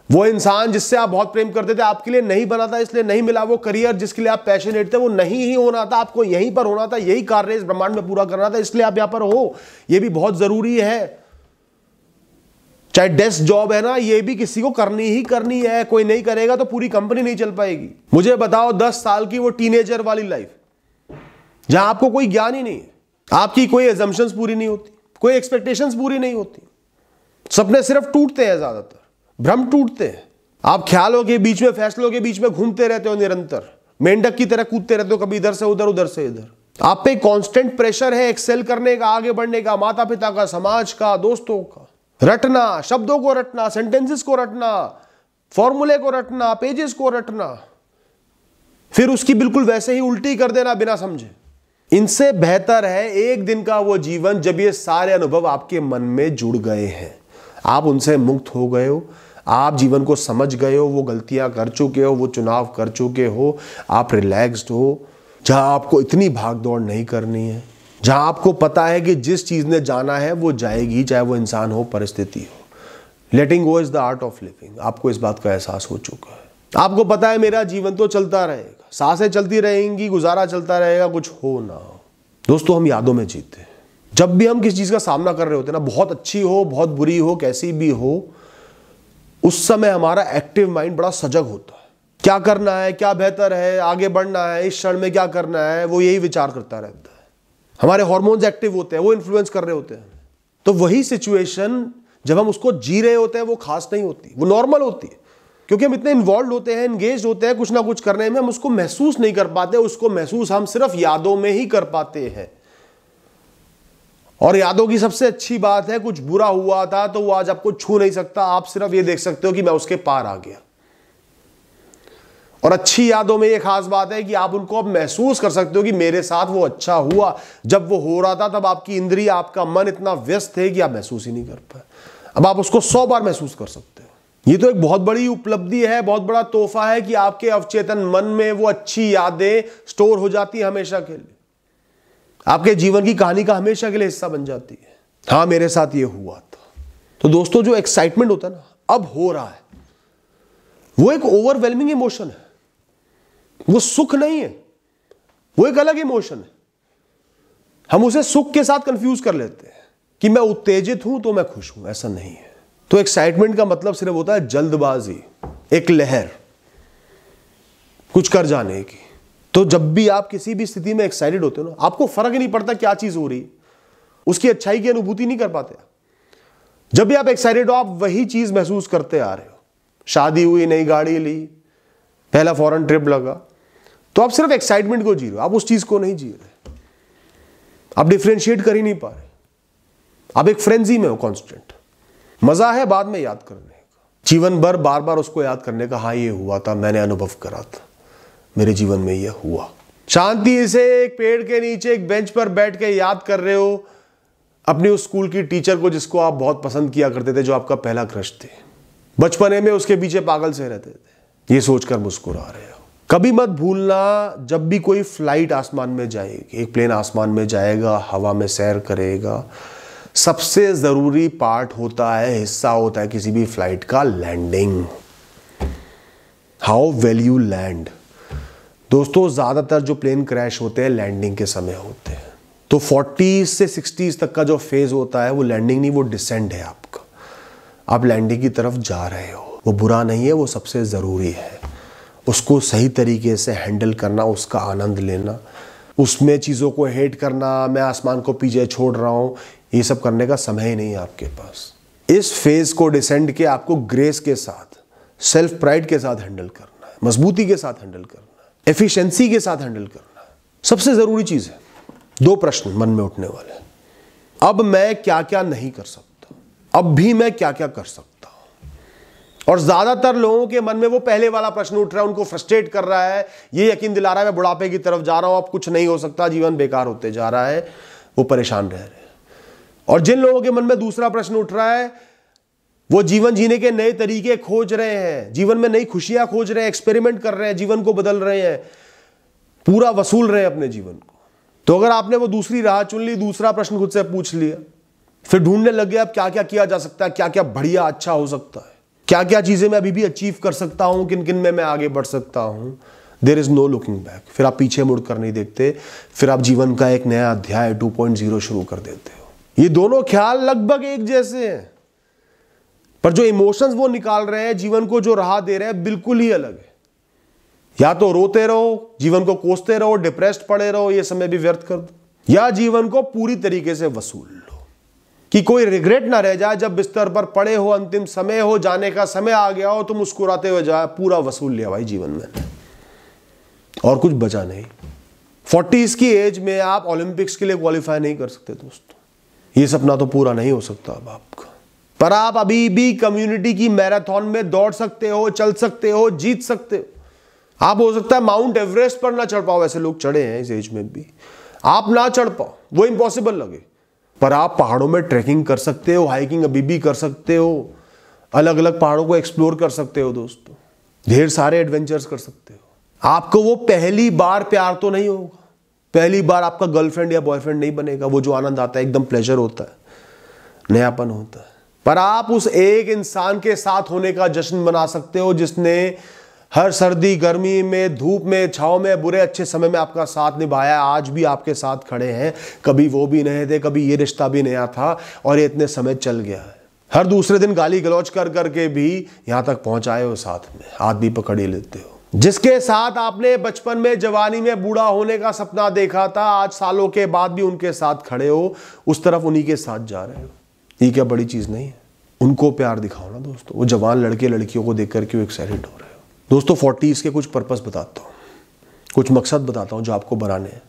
S1: वो इंसान जिससे आप बहुत प्रेम करते थे आपके लिए नहीं बना था, इसलिए नहीं मिला। वो करियर जिसके लिए आप पैशनेट थे वो नहीं ही होना था, आपको यहीं पर होना था, यही कार्य इस ब्रह्मांड में पूरा करना था, इसलिए आप यहां पर हो। ये भी बहुत जरूरी है। चाहे डेस्क जॉब है ना, ये भी किसी को करनी ही करनी है। कोई नहीं करेगा तो पूरी कंपनी नहीं चल पाएगी। मुझे बताओ 10 साल की वो टीनेजर वाली लाइफ, जहां आपको कोई ज्ञान ही नहीं है, आपकी कोई एजम्पशंस पूरी नहीं होती, कोई एक्सपेक्टेशंस पूरी नहीं होती, सपने सिर्फ टूटते हैं, ज्यादातर भ्रम टूटते हैं। आप ख्यालों के बीच में, फैसलों के बीच में घूमते रहते हो, निरंतर मेंढक की तरह कूदते रहते हो, कभी इधर से उधर, उधर से इधर। आप पे कांस्टेंट प्रेशर है एक्सेल करने का, आगे बढ़ने का, माता पिता का, समाज का, दोस्तों का। रटना, शब्दों को रटना, सेंटेंसेस को रटना, फॉर्मूले को रटना, पेजेस को रटना, फिर उसकी बिल्कुल वैसे ही उल्टी कर देना बिना समझे। इनसे बेहतर है एक दिन का वो जीवन जब ये सारे अनुभव आपके मन में जुड़ गए हैं, आप उनसे मुक्त हो गए हो, आप जीवन को समझ गए हो, वो गलतियां कर चुके हो, वो चुनाव कर चुके हो, आप रिलैक्स्ड हो, जहां आपको इतनी भाग दौड़ नहीं करनी है, जहां आपको पता है कि जिस चीज ने जाना है वो जाएगी, चाहे वो इंसान हो, परिस्थिति हो। Letting go is the art of living. आपको इस बात का एहसास हो चुका है। आपको पता है मेरा जीवन तो चलता रहेगा, सांसें चलती रहेंगी, गुजारा चलता रहेगा, कुछ हो ना हो। दोस्तों, हम यादों में जीते हैं। जब भी हम किसी चीज का सामना कर रहे होते हैं ना, बहुत अच्छी हो, बहुत बुरी हो, कैसी भी हो, उस समय हमारा एक्टिव माइंड बड़ा सजग होता है। क्या करना है, क्या बेहतर है, आगे बढ़ना है, इस क्षण में क्या करना है, वो यही विचार करता रहता है। हमारे हार्मोन्स एक्टिव होते हैं, वो इन्फ्लुएंस कर रहे होते हैं। तो वही सिचुएशन जब हम उसको जी रहे होते हैं वो खास नहीं होती, वो नॉर्मल होती है, क्योंकि हम इतने इन्वॉल्व होते हैं, एंगेज होते हैं कुछ ना कुछ करने में, हम उसको महसूस नहीं कर पाते। उसको महसूस हम सिर्फ यादों में ही कर पाते हैं। और यादों की सबसे अच्छी बात है, कुछ बुरा हुआ था तो वो आज आपको छू नहीं सकता, आप सिर्फ ये देख सकते हो कि मैं उसके पार आ गया। और अच्छी यादों में ये खास बात है कि आप उनको अब महसूस कर सकते हो कि मेरे साथ वो अच्छा हुआ। जब वो हो रहा था तब आपकी इंद्रिय, आपका मन इतना व्यस्त है कि आप महसूस ही नहीं कर पाए। अब आप उसको 100 बार महसूस कर सकते हो। ये तो एक बहुत बड़ी उपलब्धि है, बहुत बड़ा तोहफा है कि आपके अवचेतन मन में वो अच्छी यादें स्टोर हो जाती है हमेशा के लिए, आपके जीवन की कहानी का हमेशा के लिए हिस्सा बन जाती है। हाँ, मेरे साथ ये हुआ था। तो दोस्तों, जो एक्साइटमेंट होता है ना, अब हो रहा है, वो एक ओवरवेलमिंग इमोशन है। वो सुख नहीं है, वो एक अलग इमोशन है। हम उसे सुख के साथ कंफ्यूज कर लेते हैं कि मैं उत्तेजित हूं तो मैं खुश हूं, ऐसा नहीं है। तो एक्साइटमेंट का मतलब सिर्फ होता है जल्दबाजी, एक लहर, कुछ कर जाने की। तो जब भी आप किसी भी स्थिति में एक्साइटेड होते हो ना, आपको फर्क ही नहीं पड़ता क्या चीज हो रही, उसकी अच्छाई की अनुभूति नहीं कर पाते। जब भी आप एक्साइटेड हो, आप वही चीज महसूस करते आ रहे हो। शादी हुई, नई गाड़ी ली, पहला फॉरेन ट्रिप लगा, तो आप सिर्फ एक्साइटमेंट को जी रहे हो, आप उस चीज को नहीं जी रहे। आप डिफरेंशिएट कर ही नहीं पा रहे, आप एक फ्रेंजी में हो कांस्टेंट। मजा है बाद में याद करने का, जीवन भर बार बार उसको याद करने का। हाँ, ये हुआ था, मैंने अनुभव करा था, मेरे जीवन में ये हुआ। शांति से एक पेड़ के नीचे एक बेंच पर बैठ के याद कर रहे हो अपनी उस स्कूल की टीचर को जिसको आप बहुत पसंद किया करते थे, जो आपका पहला क्रश थे। बचपने में उसके पीछे पागल से रहते थे, ये सोचकर मुस्कुरा रहे हो। कभी मत भूलना, जब भी कोई फ्लाइट आसमान में जाएगी, एक प्लेन आसमान में जाएगा, हवा में सैर करेगा, सबसे जरूरी पार्ट होता है, हिस्सा होता है किसी भी फ्लाइट का, landing. How well you land. दोस्तों, ज्यादातर जो प्लेन क्रैश होते हैं लैंडिंग के समय होते हैं। तो 40 से 60 तक का जो फेज होता है वो लैंडिंग नहीं, वो डिसेंड है आपका। आप लैंडिंग की तरफ जा रहे हो, वो बुरा नहीं है, वो सबसे जरूरी है। उसको सही तरीके से हैंडल करना, उसका आनंद लेना, उसमें चीज़ों को हेट करना, मैं आसमान को पीछे छोड़ रहा हूँ, ये सब करने का समय ही नहीं है आपके पास। इस फेज को डिसेंड के आपको ग्रेस के साथ, सेल्फ प्राइड के साथ हैंडल करना है, मजबूती के साथ हैंडल करना है, एफिशिएंसी के साथ हैंडल करना है। सबसे जरूरी चीज है। 2 प्रश्न मन में उठने वाले हैं। अब मैं क्या क्या नहीं कर सकता, अब भी मैं क्या क्या कर सकता हूं। और ज्यादातर लोगों के मन में वो पहले वाला प्रश्न उठ रहा है, उनको फ्रस्ट्रेट कर रहा है, ये यकीन दिला रहा है मैं बुढ़ापे की तरफ जा रहा हूं, अब कुछ नहीं हो सकता, जीवन बेकार होते जा रहा है, वो परेशान रह रहे हैं। और जिन लोगों के मन में दूसरा प्रश्न उठ रहा है, वो जीवन जीने के नए तरीके खोज रहे हैं, जीवन में नई खुशियां खोज रहे हैं, एक्सपेरिमेंट कर रहे हैं, जीवन को बदल रहे हैं, पूरा वसूल रहे हैं अपने जीवन को। तो अगर आपने वो दूसरी राह चुन ली, दूसरा प्रश्न खुद से पूछ लिया, फिर ढूंढने लग गया अब क्या क्या किया जा सकता है, क्या क्या बढ़िया अच्छा हो सकता है, क्या क्या चीजें मैं अभी भी अचीव कर सकता हूं, किन किन में मैं आगे बढ़ सकता हूं, there is no looking back. फिर आप पीछे मुड़कर नहीं देखते, फिर आप जीवन का एक नया अध्याय 2.0 शुरू कर देते हो। ये दोनों ख्याल लगभग एक जैसे हैं, पर जो इमोशंस वो निकाल रहे हैं, जीवन को जो राह दे रहे हैं, बिल्कुल ही अलग है। या तो रोते रहो, जीवन को कोसते रहो, डिप्रेस्ड पड़े रहो, ये समय भी व्यर्थ कर दो, या जीवन को पूरी तरीके से वसूल लो कि कोई रिग्रेट ना रह जाए। जब बिस्तर पर पड़े हो, अंतिम समय हो, जाने का समय आ गया हो, तो मुस्कुराते हुए जाए, पूरा वसूल लिया भाई जीवन में, और कुछ बचा नहीं। 40s की एज में आप ओलंपिक्स के लिए क्वालिफाई नहीं कर सकते दोस्तों, ये सपना तो पूरा नहीं हो सकता अब आपका। पर आप अभी भी कम्युनिटी की मैराथन में दौड़ सकते हो, चल सकते हो, जीत सकते हो। आप हो सकता है माउंट एवरेस्ट पर ना चढ़ पाओ, ऐसे लोग चढ़े हैं इस एज में भी, आप ना चढ़ पाओ, वो इम्पॉसिबल लगे, पर आप पहाड़ों में ट्रैकिंग कर सकते हो, हाइकिंग अभी भी कर सकते हो, अलग अलग पहाड़ों को एक्सप्लोर कर सकते हो दोस्तों, ढेर सारे एडवेंचर्स कर सकते हो। आपको वो पहली बार प्यार तो नहीं होगा, पहली बार आपका गर्लफ्रेंड या बॉयफ्रेंड नहीं बनेगा, वो जो आनंद आता है एकदम प्लेजर होता है, नयापन होता है, पर आप उस एक इंसान के साथ होने का जश्न मना सकते हो जिसने हर सर्दी गर्मी में, धूप में, छांव में, बुरे अच्छे समय में आपका साथ निभाया, आज भी आपके साथ खड़े हैं। कभी वो भी नए थे, कभी ये रिश्ता भी नया था और ये इतने समय चल गया है। हर दूसरे दिन गाली गलौज कर करके भी यहां तक पहुंचाए हो, साथ में हाथ भी पकड़ ही लेते हो। जिसके साथ आपने बचपन में, जवानी में बूढ़ा होने का सपना देखा था, आज सालों के बाद भी उनके साथ खड़े हो, उस तरफ उन्हीं के साथ जा रहे हो। ये क्या बड़ी चीज नहीं है? उनको प्यार दिखाओ ना दोस्तों, वो जवान लड़के लड़कियों को देख करके एक्साइटेड हो रहे हो। दोस्तों 40s के कुछ पर्पस बताता हूँ, कुछ मकसद बताता हूँ जो आपको बनाने हैं,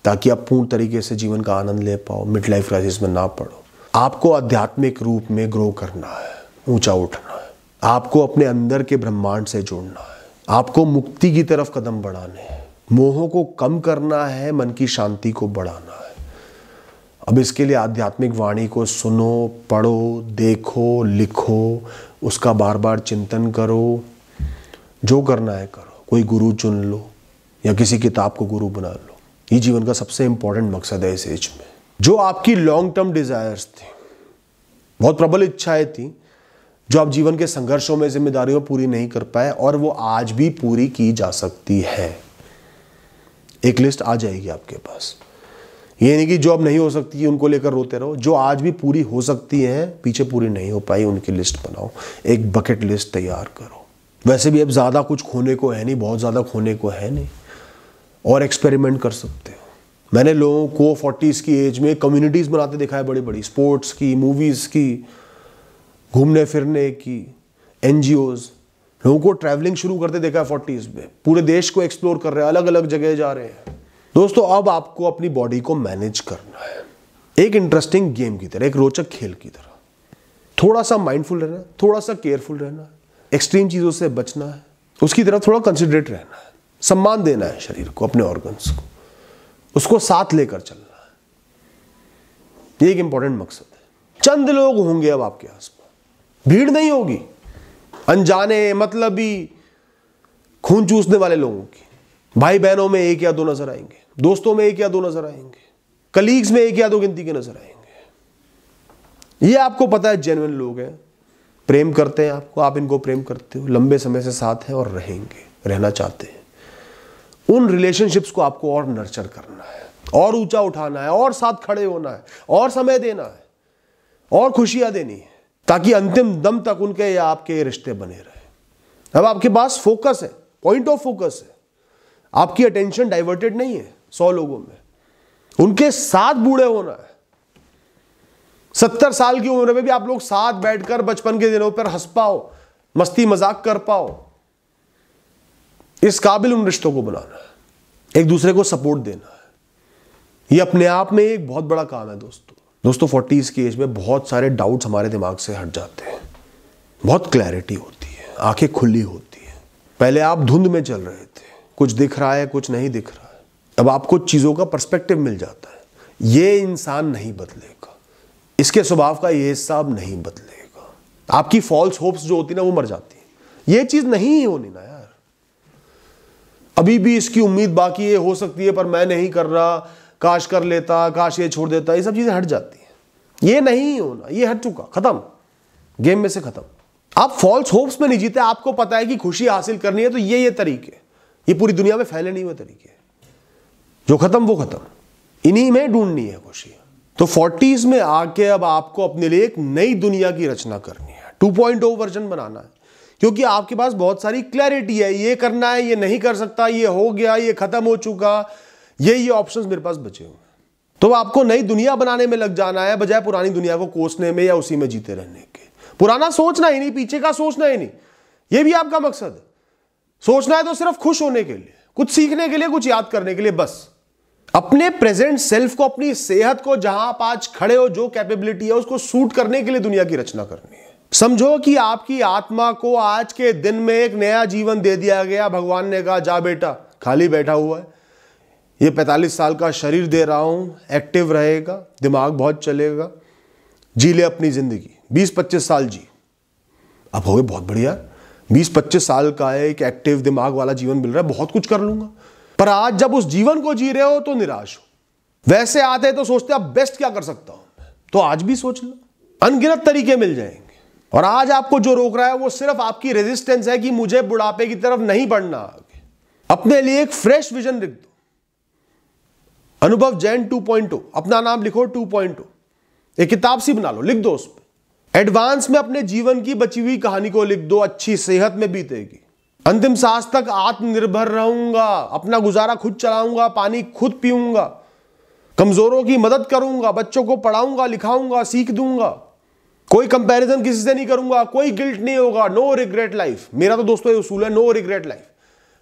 S1: ताकि आप पूर्ण तरीके से जीवन का आनंद ले पाओ, मिड लाइफ क्राइसिस में ना पड़ो। आपको आध्यात्मिक रूप में ग्रो करना है, ऊंचा उठना है, आपको अपने अंदर के ब्रह्मांड से जुड़ना है, आपको मुक्ति की तरफ कदम बढ़ाने हैं, मोहों को कम करना है, मन की शांति को बढ़ाना है। अब इसके लिए आध्यात्मिक वाणी को सुनो, पढ़ो, देखो, लिखो, उसका बार बार चिंतन करो, जो करना है करो। कोई गुरु चुन लो या किसी किताब को गुरु बना लो। ये जीवन का सबसे इंपॉर्टेंट मकसद है इस एज में। जो आपकी लॉन्ग टर्म डिजायर्स थी, बहुत प्रबल इच्छाएं थी, जो आप जीवन के संघर्षों में, जिम्मेदारियों में पूरी नहीं कर पाए, और वो आज भी पूरी की जा सकती है। एक लिस्ट आ जाएगी आपके पास। ये नहीं कि जो अब नहीं हो सकती है उनको लेकर रोते रहो, जो आज भी पूरी हो सकती है, पीछे पूरी नहीं हो पाई, उनकी लिस्ट बनाओ, एक बकेट लिस्ट तैयार करो। वैसे भी अब ज़्यादा कुछ खोने को है नहीं, बहुत ज़्यादा खोने को है नहीं, और एक्सपेरिमेंट कर सकते हो। मैंने लोगों को 40s की एज में कम्युनिटीज़ बनाते देखा है, बड़ी बड़ी स्पोर्ट्स की, मूवीज़ की, घूमने फिरने की, NGOs। लोगों को ट्रैवलिंग शुरू करते देखा है 40s में, पूरे देश को एक्सप्लोर कर रहे हैं, अलग अलग जगह जा रहे हैं। दोस्तों अब आपको अपनी बॉडी को मैनेज करना है, एक इंटरेस्टिंग गेम की तरह, एक रोचक खेल की तरह। थोड़ा सा माइंडफुल रहना है, थोड़ा सा केयरफुल रहना है, एक्सट्रीम चीज़ों से बचना है, उसकी तरफ थोड़ा कंसिडरेट रहना है, सम्मान देना है शरीर को, अपने ऑर्गन्स को, उसको साथ लेकर चलना है। ये एक इंपॉर्टेंट मकसद है। चंद लोग होंगे अब आपके आसपास, भीड़ नहीं होगी, अनजाने, मतलबी, खून चूसने वाले लोगों की। भाई बहनों में एक या दो नजर आएंगे, दोस्तों में एक या दो नजर आएंगे, कलीग्स में एक या दो गिनती के नजर आएंगे। ये आपको पता है जेन्युइन लोग हैं, प्रेम करते हैं आपको, आप इनको प्रेम करते हो, लंबे समय से साथ हैं और रहेंगे, रहना चाहते हैं। उन रिलेशनशिप्स को आपको और नर्चर करना है, और ऊंचा उठाना है, और साथ खड़े होना है, और समय देना है, और खुशियां देनी है, ताकि अंतिम दम तक उनके या आपके रिश्ते बने रहे। अब आपके पास फोकस है, पॉइंट ऑफ फोकस है, आपकी अटेंशन डाइवर्टेड नहीं है 100 लोगों में, उनके साथ बूढ़े होना है। 70 साल की उम्र में भी आप लोग साथ बैठकर बचपन के दिनों पर हंस पाओ, मस्ती मजाक कर पाओ, इस काबिल उन रिश्तों को बनाना है, एक दूसरे को सपोर्ट देना है। ये अपने आप में एक बहुत बड़ा काम है दोस्तों 40s की एज में बहुत सारे डाउट्स हमारे दिमाग से हट जाते हैं, बहुत क्लैरिटी होती है, आंखें खुली होती है। पहले आप धुंध में चल रहे थे, कुछ दिख रहा है, कुछ नहीं दिख रहा है, अब आपको चीजों का पर्सपेक्टिव मिल जाता है। ये इंसान नहीं बदलेगा, इसके स्वभाव का ये हिस्सा अब नहीं बदलेगा। आपकी फॉल्स होप्स जो होती ना वो मर जाती है, ये चीज नहीं होनी ना यार, अभी भी इसकी उम्मीद बाकी ये हो सकती है पर मैं नहीं कर रहा, काश कर लेता, काश ये छोड़ देता, ये सब चीजें हट जाती हैं। ये नहीं होना, ये हट चुका, खत्म, गेम में से खत्म। आप फॉल्स होप्स में नहीं जीते, आपको पता है कि खुशी हासिल करनी है तो ये तरीके, ये पूरी दुनिया में फैले नहीं हुए तरीके, जो खत्म वो खत्म, इन्हीं में ढूंढनी है खुशी। तो 40s में आके अब आपको अपने लिए एक नई दुनिया की रचना करनी है, 2.0 वर्जन बनाना है, क्योंकि आपके पास बहुत सारी क्लैरिटी है, ये करना है, ये नहीं कर सकता, ये हो गया, ये खत्म हो चुका, ये ऑप्शंस मेरे पास बचे हुए। तो आपको नई दुनिया बनाने में लग जाना है, बजाय पुरानी दुनिया को कोसने में या उसी में जीते रहने के। पुराना सोचना ही नहीं, पीछे का सोचना ही नहीं, ये भी आपका मकसद है। सोचना है तो सिर्फ खुश होने के लिए, कुछ सीखने के लिए, कुछ याद करने के लिए, बस। अपने प्रेजेंट सेल्फ को, अपनी सेहत को, जहां आप आज खड़े हो, जो कैपेबिलिटी है उसको सूट करने के लिए दुनिया की रचना करनी है। समझो कि आपकी आत्मा को आज के दिन में एक नया जीवन दे दिया गया। भगवान ने कहा जा बेटा, खाली बैठा हुआ है, ये 45 साल का शरीर दे रहा हूं, एक्टिव रहेगा, दिमाग बहुत चलेगा, जी ले अपनी जिंदगी, 20-25 साल जी, अब हो गए बहुत बढ़िया, 20-25 साल का है, एक एक्टिव दिमाग वाला जीवन मिल रहा है, बहुत कुछ कर लूंगा। पर आज जब उस जीवन को जी रहे हो तो निराश हो। वैसे आते तो सोचते अब बेस्ट क्या कर सकता हूं, तो आज भी सोच लो, अनगिनत तरीके मिल जाएंगे। और आज आपको जो रोक रहा है वो सिर्फ आपकी रेजिस्टेंस है कि मुझे बुढ़ापे की तरफ नहीं बढ़ना आगे। अपने लिए एक फ्रेश विजन लिख दो, अनुभव जैन 2.0, अपना नाम लिखो 2.0, एक किताब सी बना लो, लिख दो उस पर। एडवांस में अपने जीवन की बची हुई कहानी को लिख दो, अच्छी सेहत में बीतेगी, अंतिम सांस तक आत्मनिर्भर रहूंगा, अपना गुजारा खुद चलाऊंगा, पानी खुद पीऊंगा, कमजोरों की मदद करूंगा, बच्चों को पढ़ाऊंगा, लिखाऊंगा, सीख दूंगा, कोई कंपैरिजन किसी से नहीं करूंगा, कोई गिल्ट नहीं होगा, नो रिग्रेट लाइफ। मेरा तो दोस्तों ये उसूल है, नो रिग्रेट लाइफ।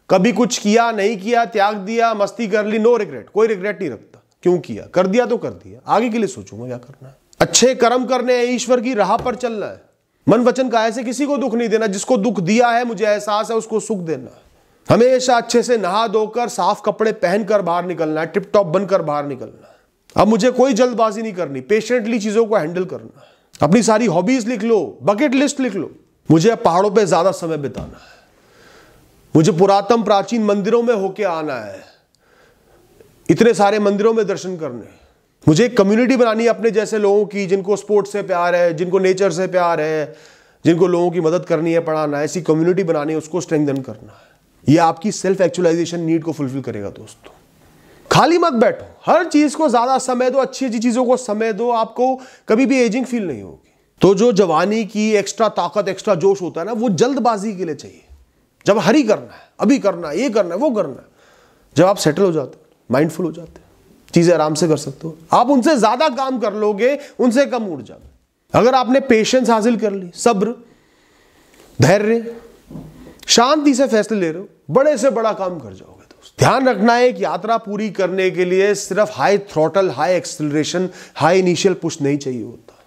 S1: कभी कुछ किया नहीं किया, त्याग दिया, मस्ती कर ली, नो रिग्रेट, कोई रिग्रेट नहीं रखता। क्यों किया, कर दिया तो कर दिया, आगे के लिए सोचूंगा क्या करना है। अच्छे कर्म करने हैं, ईश्वर की राह पर चलना है, मन वचन काया से किसी को दुख नहीं देना, जिसको दुख दिया है मुझे एहसास है उसको सुख देना है। हमेशा अच्छे से नहा धोकर साफ कपड़े पहनकर बाहर निकलना है, टिप टॉप बनकर बाहर निकलना है। अब मुझे कोई जल्दबाजी नहीं करनी, पेशेंटली चीजों को हैंडल करना है। अपनी सारी हॉबीज लिख लो, बकेट लिस्ट लिख लो, मुझे पहाड़ों पे ज्यादा समय बिताना है, मुझे पुरातन प्राचीन मंदिरों में होके आना है, इतने सारे मंदिरों में दर्शन करने, मुझे एक कम्युनिटी बनानी है अपने जैसे लोगों की, जिनको स्पोर्ट्स से प्यार है, जिनको नेचर से प्यार है, जिनको लोगों की मदद करनी है, पढ़ाना है, ऐसी कम्युनिटी बनानी है, उसको स्ट्रेंथन करना है। यह आपकी सेल्फ एक्चुअलाइजेशन नीड को फुलफिल करेगा। दोस्तों खाली मत बैठो, हर चीज को ज्यादा समय दो, अच्छी अच्छी चीजों को समय दो, आपको कभी भी एजिंग फील नहीं होगी। तो जो जवानी की एक्स्ट्रा ताकत, एक्स्ट्रा जोश होता है ना, वो जल्दबाजी के लिए चाहिए। जब हरी करना है, अभी करना है, ये करना है, वो करना है, जब आप सेटल हो जाते, माइंडफुल हो जाते, चीजें आराम से कर सकते हो, आप उनसे ज्यादा काम कर लोगे, उनसे कम ऊर्जा में। अगर आपने पेशेंस हासिल कर ली, सब्र, धैर्य, शांति से फैसले ले रहे हो, बड़े से बड़ा काम कर जाओगे। ध्यान रखना है कि यात्रा पूरी करने के लिए सिर्फ high throttle, high acceleration, high initial push नहीं चाहिए होता,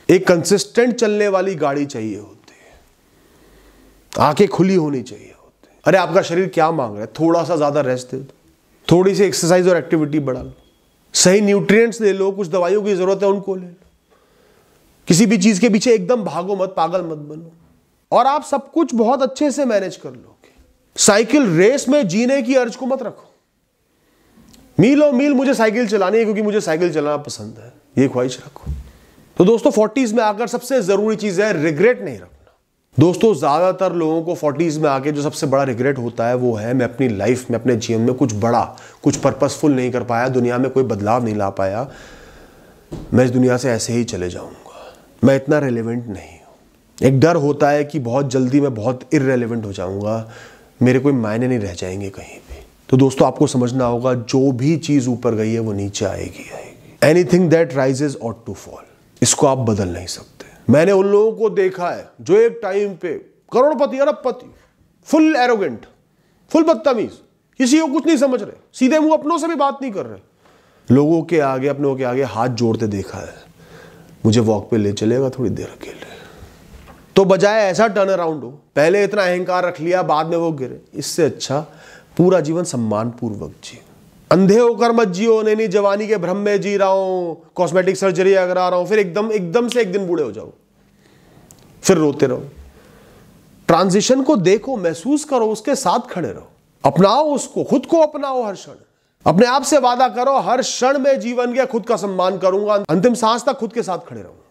S1: एक कंसिस्टेंट चलने वाली गाड़ी चाहिए होती है, आंखें खुली होनी चाहिए होती है। अरे आपका शरीर क्या मांग रहा है, थोड़ा सा ज्यादा रेस्ट दे दो, थोड़ी सी एक्सरसाइज और एक्टिविटी बढ़ा लो, सही न्यूट्रिएंट्स ले लो, कुछ दवाइयों की जरूरत है उनको ले लो, किसी भी चीज के पीछे एकदम भागो मत, पागल मत बनो, और आप सब कुछ बहुत अच्छे से मैनेज कर लो। साइकिल रेस में जीने की अर्ज को मत रखो, मीलों मील मुझे साइकिल चलानी है क्योंकि मुझे साइकिल चलाना पसंद है, ये ख्वाहिश रखो। तो दोस्तों 40s में आकर सबसे जरूरी चीज है रिग्रेट नहीं रखना। दोस्तों ज्यादातर लोगों को 40s में आके जो सबसे बड़ा रिग्रेट होता है वो है, मैं अपनी लाइफ में, अपने जीवन में कुछ बड़ा, कुछ पर्पसफुल नहीं कर पाया, दुनिया में कोई बदलाव नहीं ला पाया, मैं इस दुनिया से ऐसे ही चले जाऊंगा, मैं इतना रेलेवेंट नहीं हूं। एक डर होता है कि बहुत जल्दी मैं बहुत इररेलेवेंट हो जाऊंगा, मेरे कोई मायने नहीं रह जाएंगे कहीं भी। तो दोस्तों आपको समझना होगा, जो भी चीज ऊपर गई है वो नीचे आएगी आएगी। Anything that rises ought to fall, इसको आप बदल नहीं सकते। मैंने उन लोगों को देखा है जो एक टाइम पे करोड़पति, अरबपति, फुल एरोगेंट, फुल बदतमीज, किसी को कुछ नहीं समझ रहे, सीधे मुंह, अपनों से भी बात नहीं कर रहे, लोगों के आगे, अपनों के आगे हाथ जोड़ते देखा है, मुझे वॉक पे ले चलेगा थोड़ी देर अकेले। तो बजाय ऐसा टर्न अराउंड हो, पहले इतना अहंकार रख लिया, बाद में वो गिरे, इससे अच्छा पूरा जीवन सम्मान पूर्वक जियो। अंधे होकर मत जियो, नहीं जवानी के भ्रम में जी रहा हूं, कॉस्मेटिक सर्जरी करा रहा हूं, फिर एकदम से एक दिन बूढ़े हो जाओ, फिर रोते रहो। ट्रांजिशन को देखो, महसूस करो, उसके साथ खड़े रहो, अपनाओ उसको, खुद को अपनाओ हर क्षण। अपने आप से वादा करो, हर क्षण में जीवन के खुद का सम्मान करूंगा, अंतिम सांस तक खुद के साथ खड़े रहूंगा।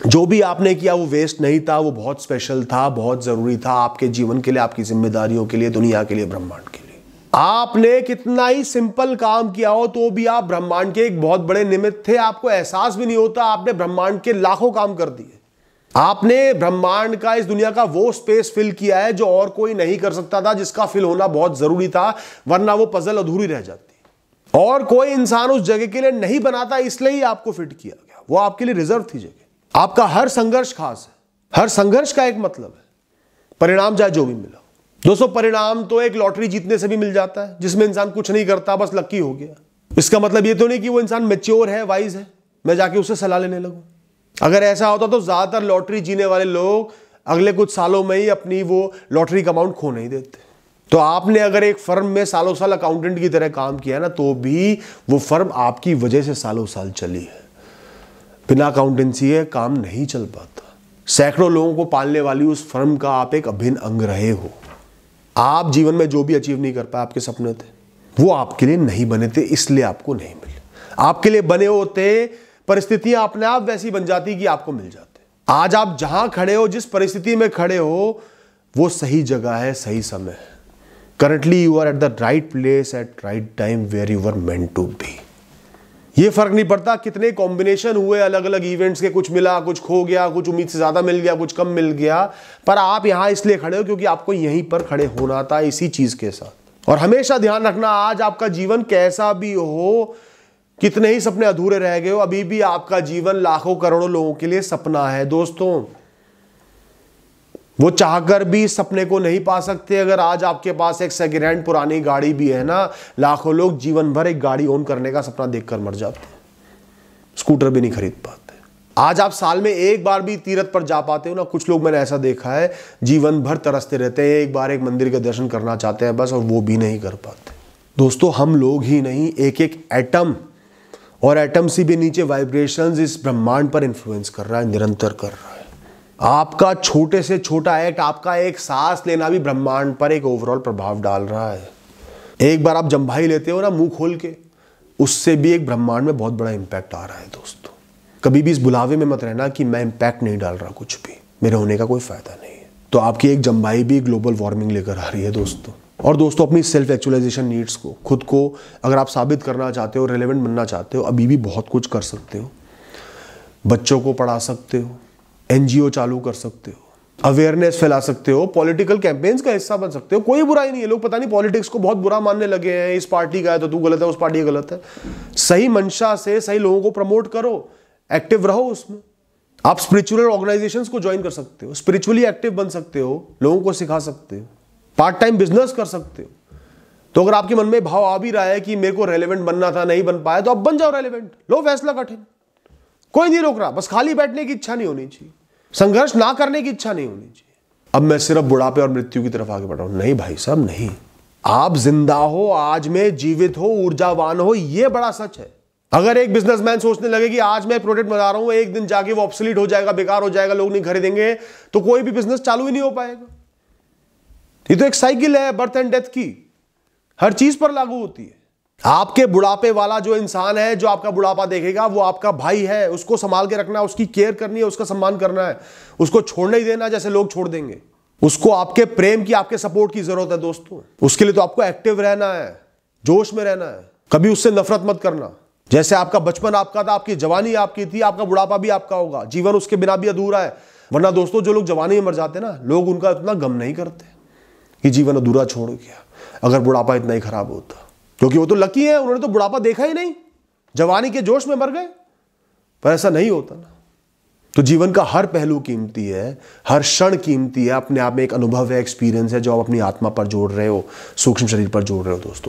S1: जो भी आपने किया वो वेस्ट नहीं था, वो बहुत स्पेशल था, बहुत जरूरी था आपके जीवन के लिए, आपकी जिम्मेदारियों के लिए, दुनिया के लिए, ब्रह्मांड के लिए। आपने कितना ही सिंपल काम किया हो तो भी आप ब्रह्मांड के एक बहुत बड़े निमित्त थे, आपको एहसास भी नहीं होता, आपने ब्रह्मांड के लाखों काम कर दिए। आपने ब्रह्मांड का, इस दुनिया का वो स्पेस फिल किया है जो और कोई नहीं कर सकता था, जिसका फिल होना बहुत जरूरी था, वरना वो पजल अधूरी रह जाती। और कोई इंसान उस जगह के लिए नहीं बनाता, इसलिए ही आपको फिट किया गया, वो आपके लिए रिजर्व थी जगह। आपका हर संघर्ष खास है, हर संघर्ष का एक मतलब है, परिणाम चाहे जो भी मिला। दोस्तों परिणाम तो एक लॉटरी जीतने से भी मिल जाता है, जिसमें इंसान कुछ नहीं करता, बस लकी हो गया। इसका मतलब ये तो नहीं कि वो इंसान मैच्योर है, वाइज है, मैं जाके उससे सलाह लेने लगूं। अगर ऐसा होता तो ज्यादातर लॉटरी जीने वाले लोग अगले कुछ सालों में ही अपनी वो लॉटरी का अमाउंट खो नहीं देते। तो आपने अगर एक फर्म में सालों साल अकाउंटेंट की तरह काम किया ना, तो भी वो फर्म आपकी वजह से सालों साल चली है। बिना अकाउंटेंसी है काम नहीं चल पाता। सैकड़ों लोगों को पालने वाली उस फर्म का आप एक अभिन्न अंग रहे हो। आप जीवन में जो भी अचीव नहीं कर पाए, आपके सपने थे, वो आपके लिए नहीं बने थे, इसलिए आपको नहीं मिले। आपके लिए बने होते, परिस्थितियां अपने आप वैसी बन जाती कि आपको मिल जाते। आज आप जहां खड़े हो, जिस परिस्थिति में खड़े हो, वो सही जगह है, सही समय है। Currently you are at the right place at right time where you are meant to be. ये फर्क नहीं पड़ता कितने कॉम्बिनेशन हुए अलग अलग इवेंट्स के, कुछ मिला, कुछ खो गया, कुछ उम्मीद से ज्यादा मिल गया, कुछ कम मिल गया, पर आप यहां इसलिए खड़े हो क्योंकि आपको यहीं पर खड़े होना था, इसी चीज के साथ। और हमेशा ध्यान रखना, आज आपका जीवन कैसा भी हो, कितने ही सपने अधूरे रह गए हो, अभी भी आपका जीवन लाखों करोड़ों लोगों के लिए सपना है दोस्तों। वो चाहकर भी इस सपने को नहीं पा सकते। अगर आज आपके पास एक सेकेंड हैंड पुरानी गाड़ी भी है ना, लाखों लोग जीवन भर एक गाड़ी ओन करने का सपना देखकर मर जाते हैं, स्कूटर भी नहीं खरीद पाते। आज आप साल में एक बार भी तीर्थ पर जा पाते हो ना, कुछ लोग मैंने ऐसा देखा है जीवन भर तरसते रहते हैं, एक बार एक मंदिर के दर्शन करना चाहते हैं बस, और वो भी नहीं कर पाते। दोस्तों, हम लोग ही नहीं, एक एक एटम और एटम से भी नीचे वाइब्रेशंस इस ब्रह्मांड पर इंफ्लुएंस कर रहा है, निरंतर कर रहा है। आपका छोटे से छोटा एक्ट, आपका एक सांस लेना भी ब्रह्मांड पर एक ओवरऑल प्रभाव डाल रहा है। एक बार आप जम्भाई लेते हो ना मुंह खोल के, उससे भी एक ब्रह्मांड में बहुत बड़ा इंपैक्ट आ रहा है दोस्तों। कभी भी इस बुलावे में मत रहना कि मैं इंपैक्ट नहीं डाल रहा, कुछ भी मेरे होने का कोई फायदा नहीं है। तो आपकी एक जम्भाई भी ग्लोबल वार्मिंग लेकर आ रही है दोस्तों। और दोस्तों, अपनी सेल्फ एक्चुअलाइजेशन नीड्स को, खुद को अगर आप साबित करना चाहते हो, रेलेवेंट बनना चाहते हो, अभी भी बहुत कुछ कर सकते हो। बच्चों को पढ़ा सकते हो, एनजीओ चालू कर सकते हो, अवेयरनेस फैला सकते हो, पॉलिटिकल कैंपेन्स का हिस्सा बन सकते हो। कोई बुराई नहीं है। लोग पता नहीं पॉलिटिक्स को बहुत बुरा मानने लगे हैं, इस पार्टी का है तो तू गलत है, उस पार्टी का गलत है। सही मंशा से सही लोगों को प्रमोट करो, एक्टिव रहो उसमें। आप स्पिरिचुअल ऑर्गेनाइजेशंस को ज्वाइन कर सकते हो, स्पिरिचुअली एक्टिव बन सकते हो, लोगों को सिखा सकते हो, पार्ट टाइम बिजनेस कर सकते हो। तो अगर आपके मन में भाव आ भी रहा है कि मेरे को रेलेवेंट बनना था, नहीं बन पाया, तो अब बन जाओ रेलेवेंट। लो फैसला कठिन, कोई नहीं रोक रहा, बस खाली बैठने की इच्छा नहीं होनी चाहिए, संघर्ष ना करने की इच्छा नहीं होनी चाहिए। अब मैं सिर्फ बुढ़ापे और मृत्यु की तरफ आगे बढ़ रहा हूं, नहीं भाई साहब, नहीं। आप जिंदा हो, आज में जीवित हो, ऊर्जावान हो, यह बड़ा सच है। अगर एक बिजनेसमैन सोचने लगे कि आज मैं प्रोडक्ट बना रहा हूं, एक दिन जाके वो ऑब्सोलीट हो जाएगा, बेकार हो जाएगा, लोग नहीं खरीदेंगे, तो कोई भी बिजनेस चालू ही नहीं हो पाएगा। ये तो एक साइकिल है बर्थ एंड डेथ की, हर चीज पर लागू होती है। आपके बुढ़ापे वाला जो इंसान है, जो आपका बुढ़ापा देखेगा, वो आपका भाई है, उसको संभाल के रखना है, उसकी केयर करनी है, उसका सम्मान करना है, उसको छोड़ने ही देना जैसे लोग छोड़ देंगे। उसको आपके प्रेम की, आपके सपोर्ट की जरूरत है दोस्तों। उसके लिए तो आपको एक्टिव रहना है, जोश में रहना है, कभी उससे नफरत मत करना। जैसे आपका बचपन आपका था, आपकी जवानी आपकी थी, आपका बुढ़ापा भी आपका होगा। जीवन उसके बिना भी अधूरा है। वरना दोस्तों, जो लोग जवानी में मर जाते ना, लोग उनका इतना गम नहीं करते कि जीवन अधूरा छोड़ गया, अगर बुढ़ापा इतना ही खराब होता। क्योंकि वो तो लकी है, उन्होंने तो बुढ़ापा देखा ही नहीं, जवानी के जोश में मर गए। पर ऐसा नहीं होता ना। तो जीवन का हर पहलू कीमती है, हर क्षण कीमती है, अपने आप में एक अनुभव है, एक्सपीरियंस है, जो आप अपनी आत्मा पर जोड़ रहे हो, सूक्ष्म शरीर पर जोड़ रहे हो दोस्तों।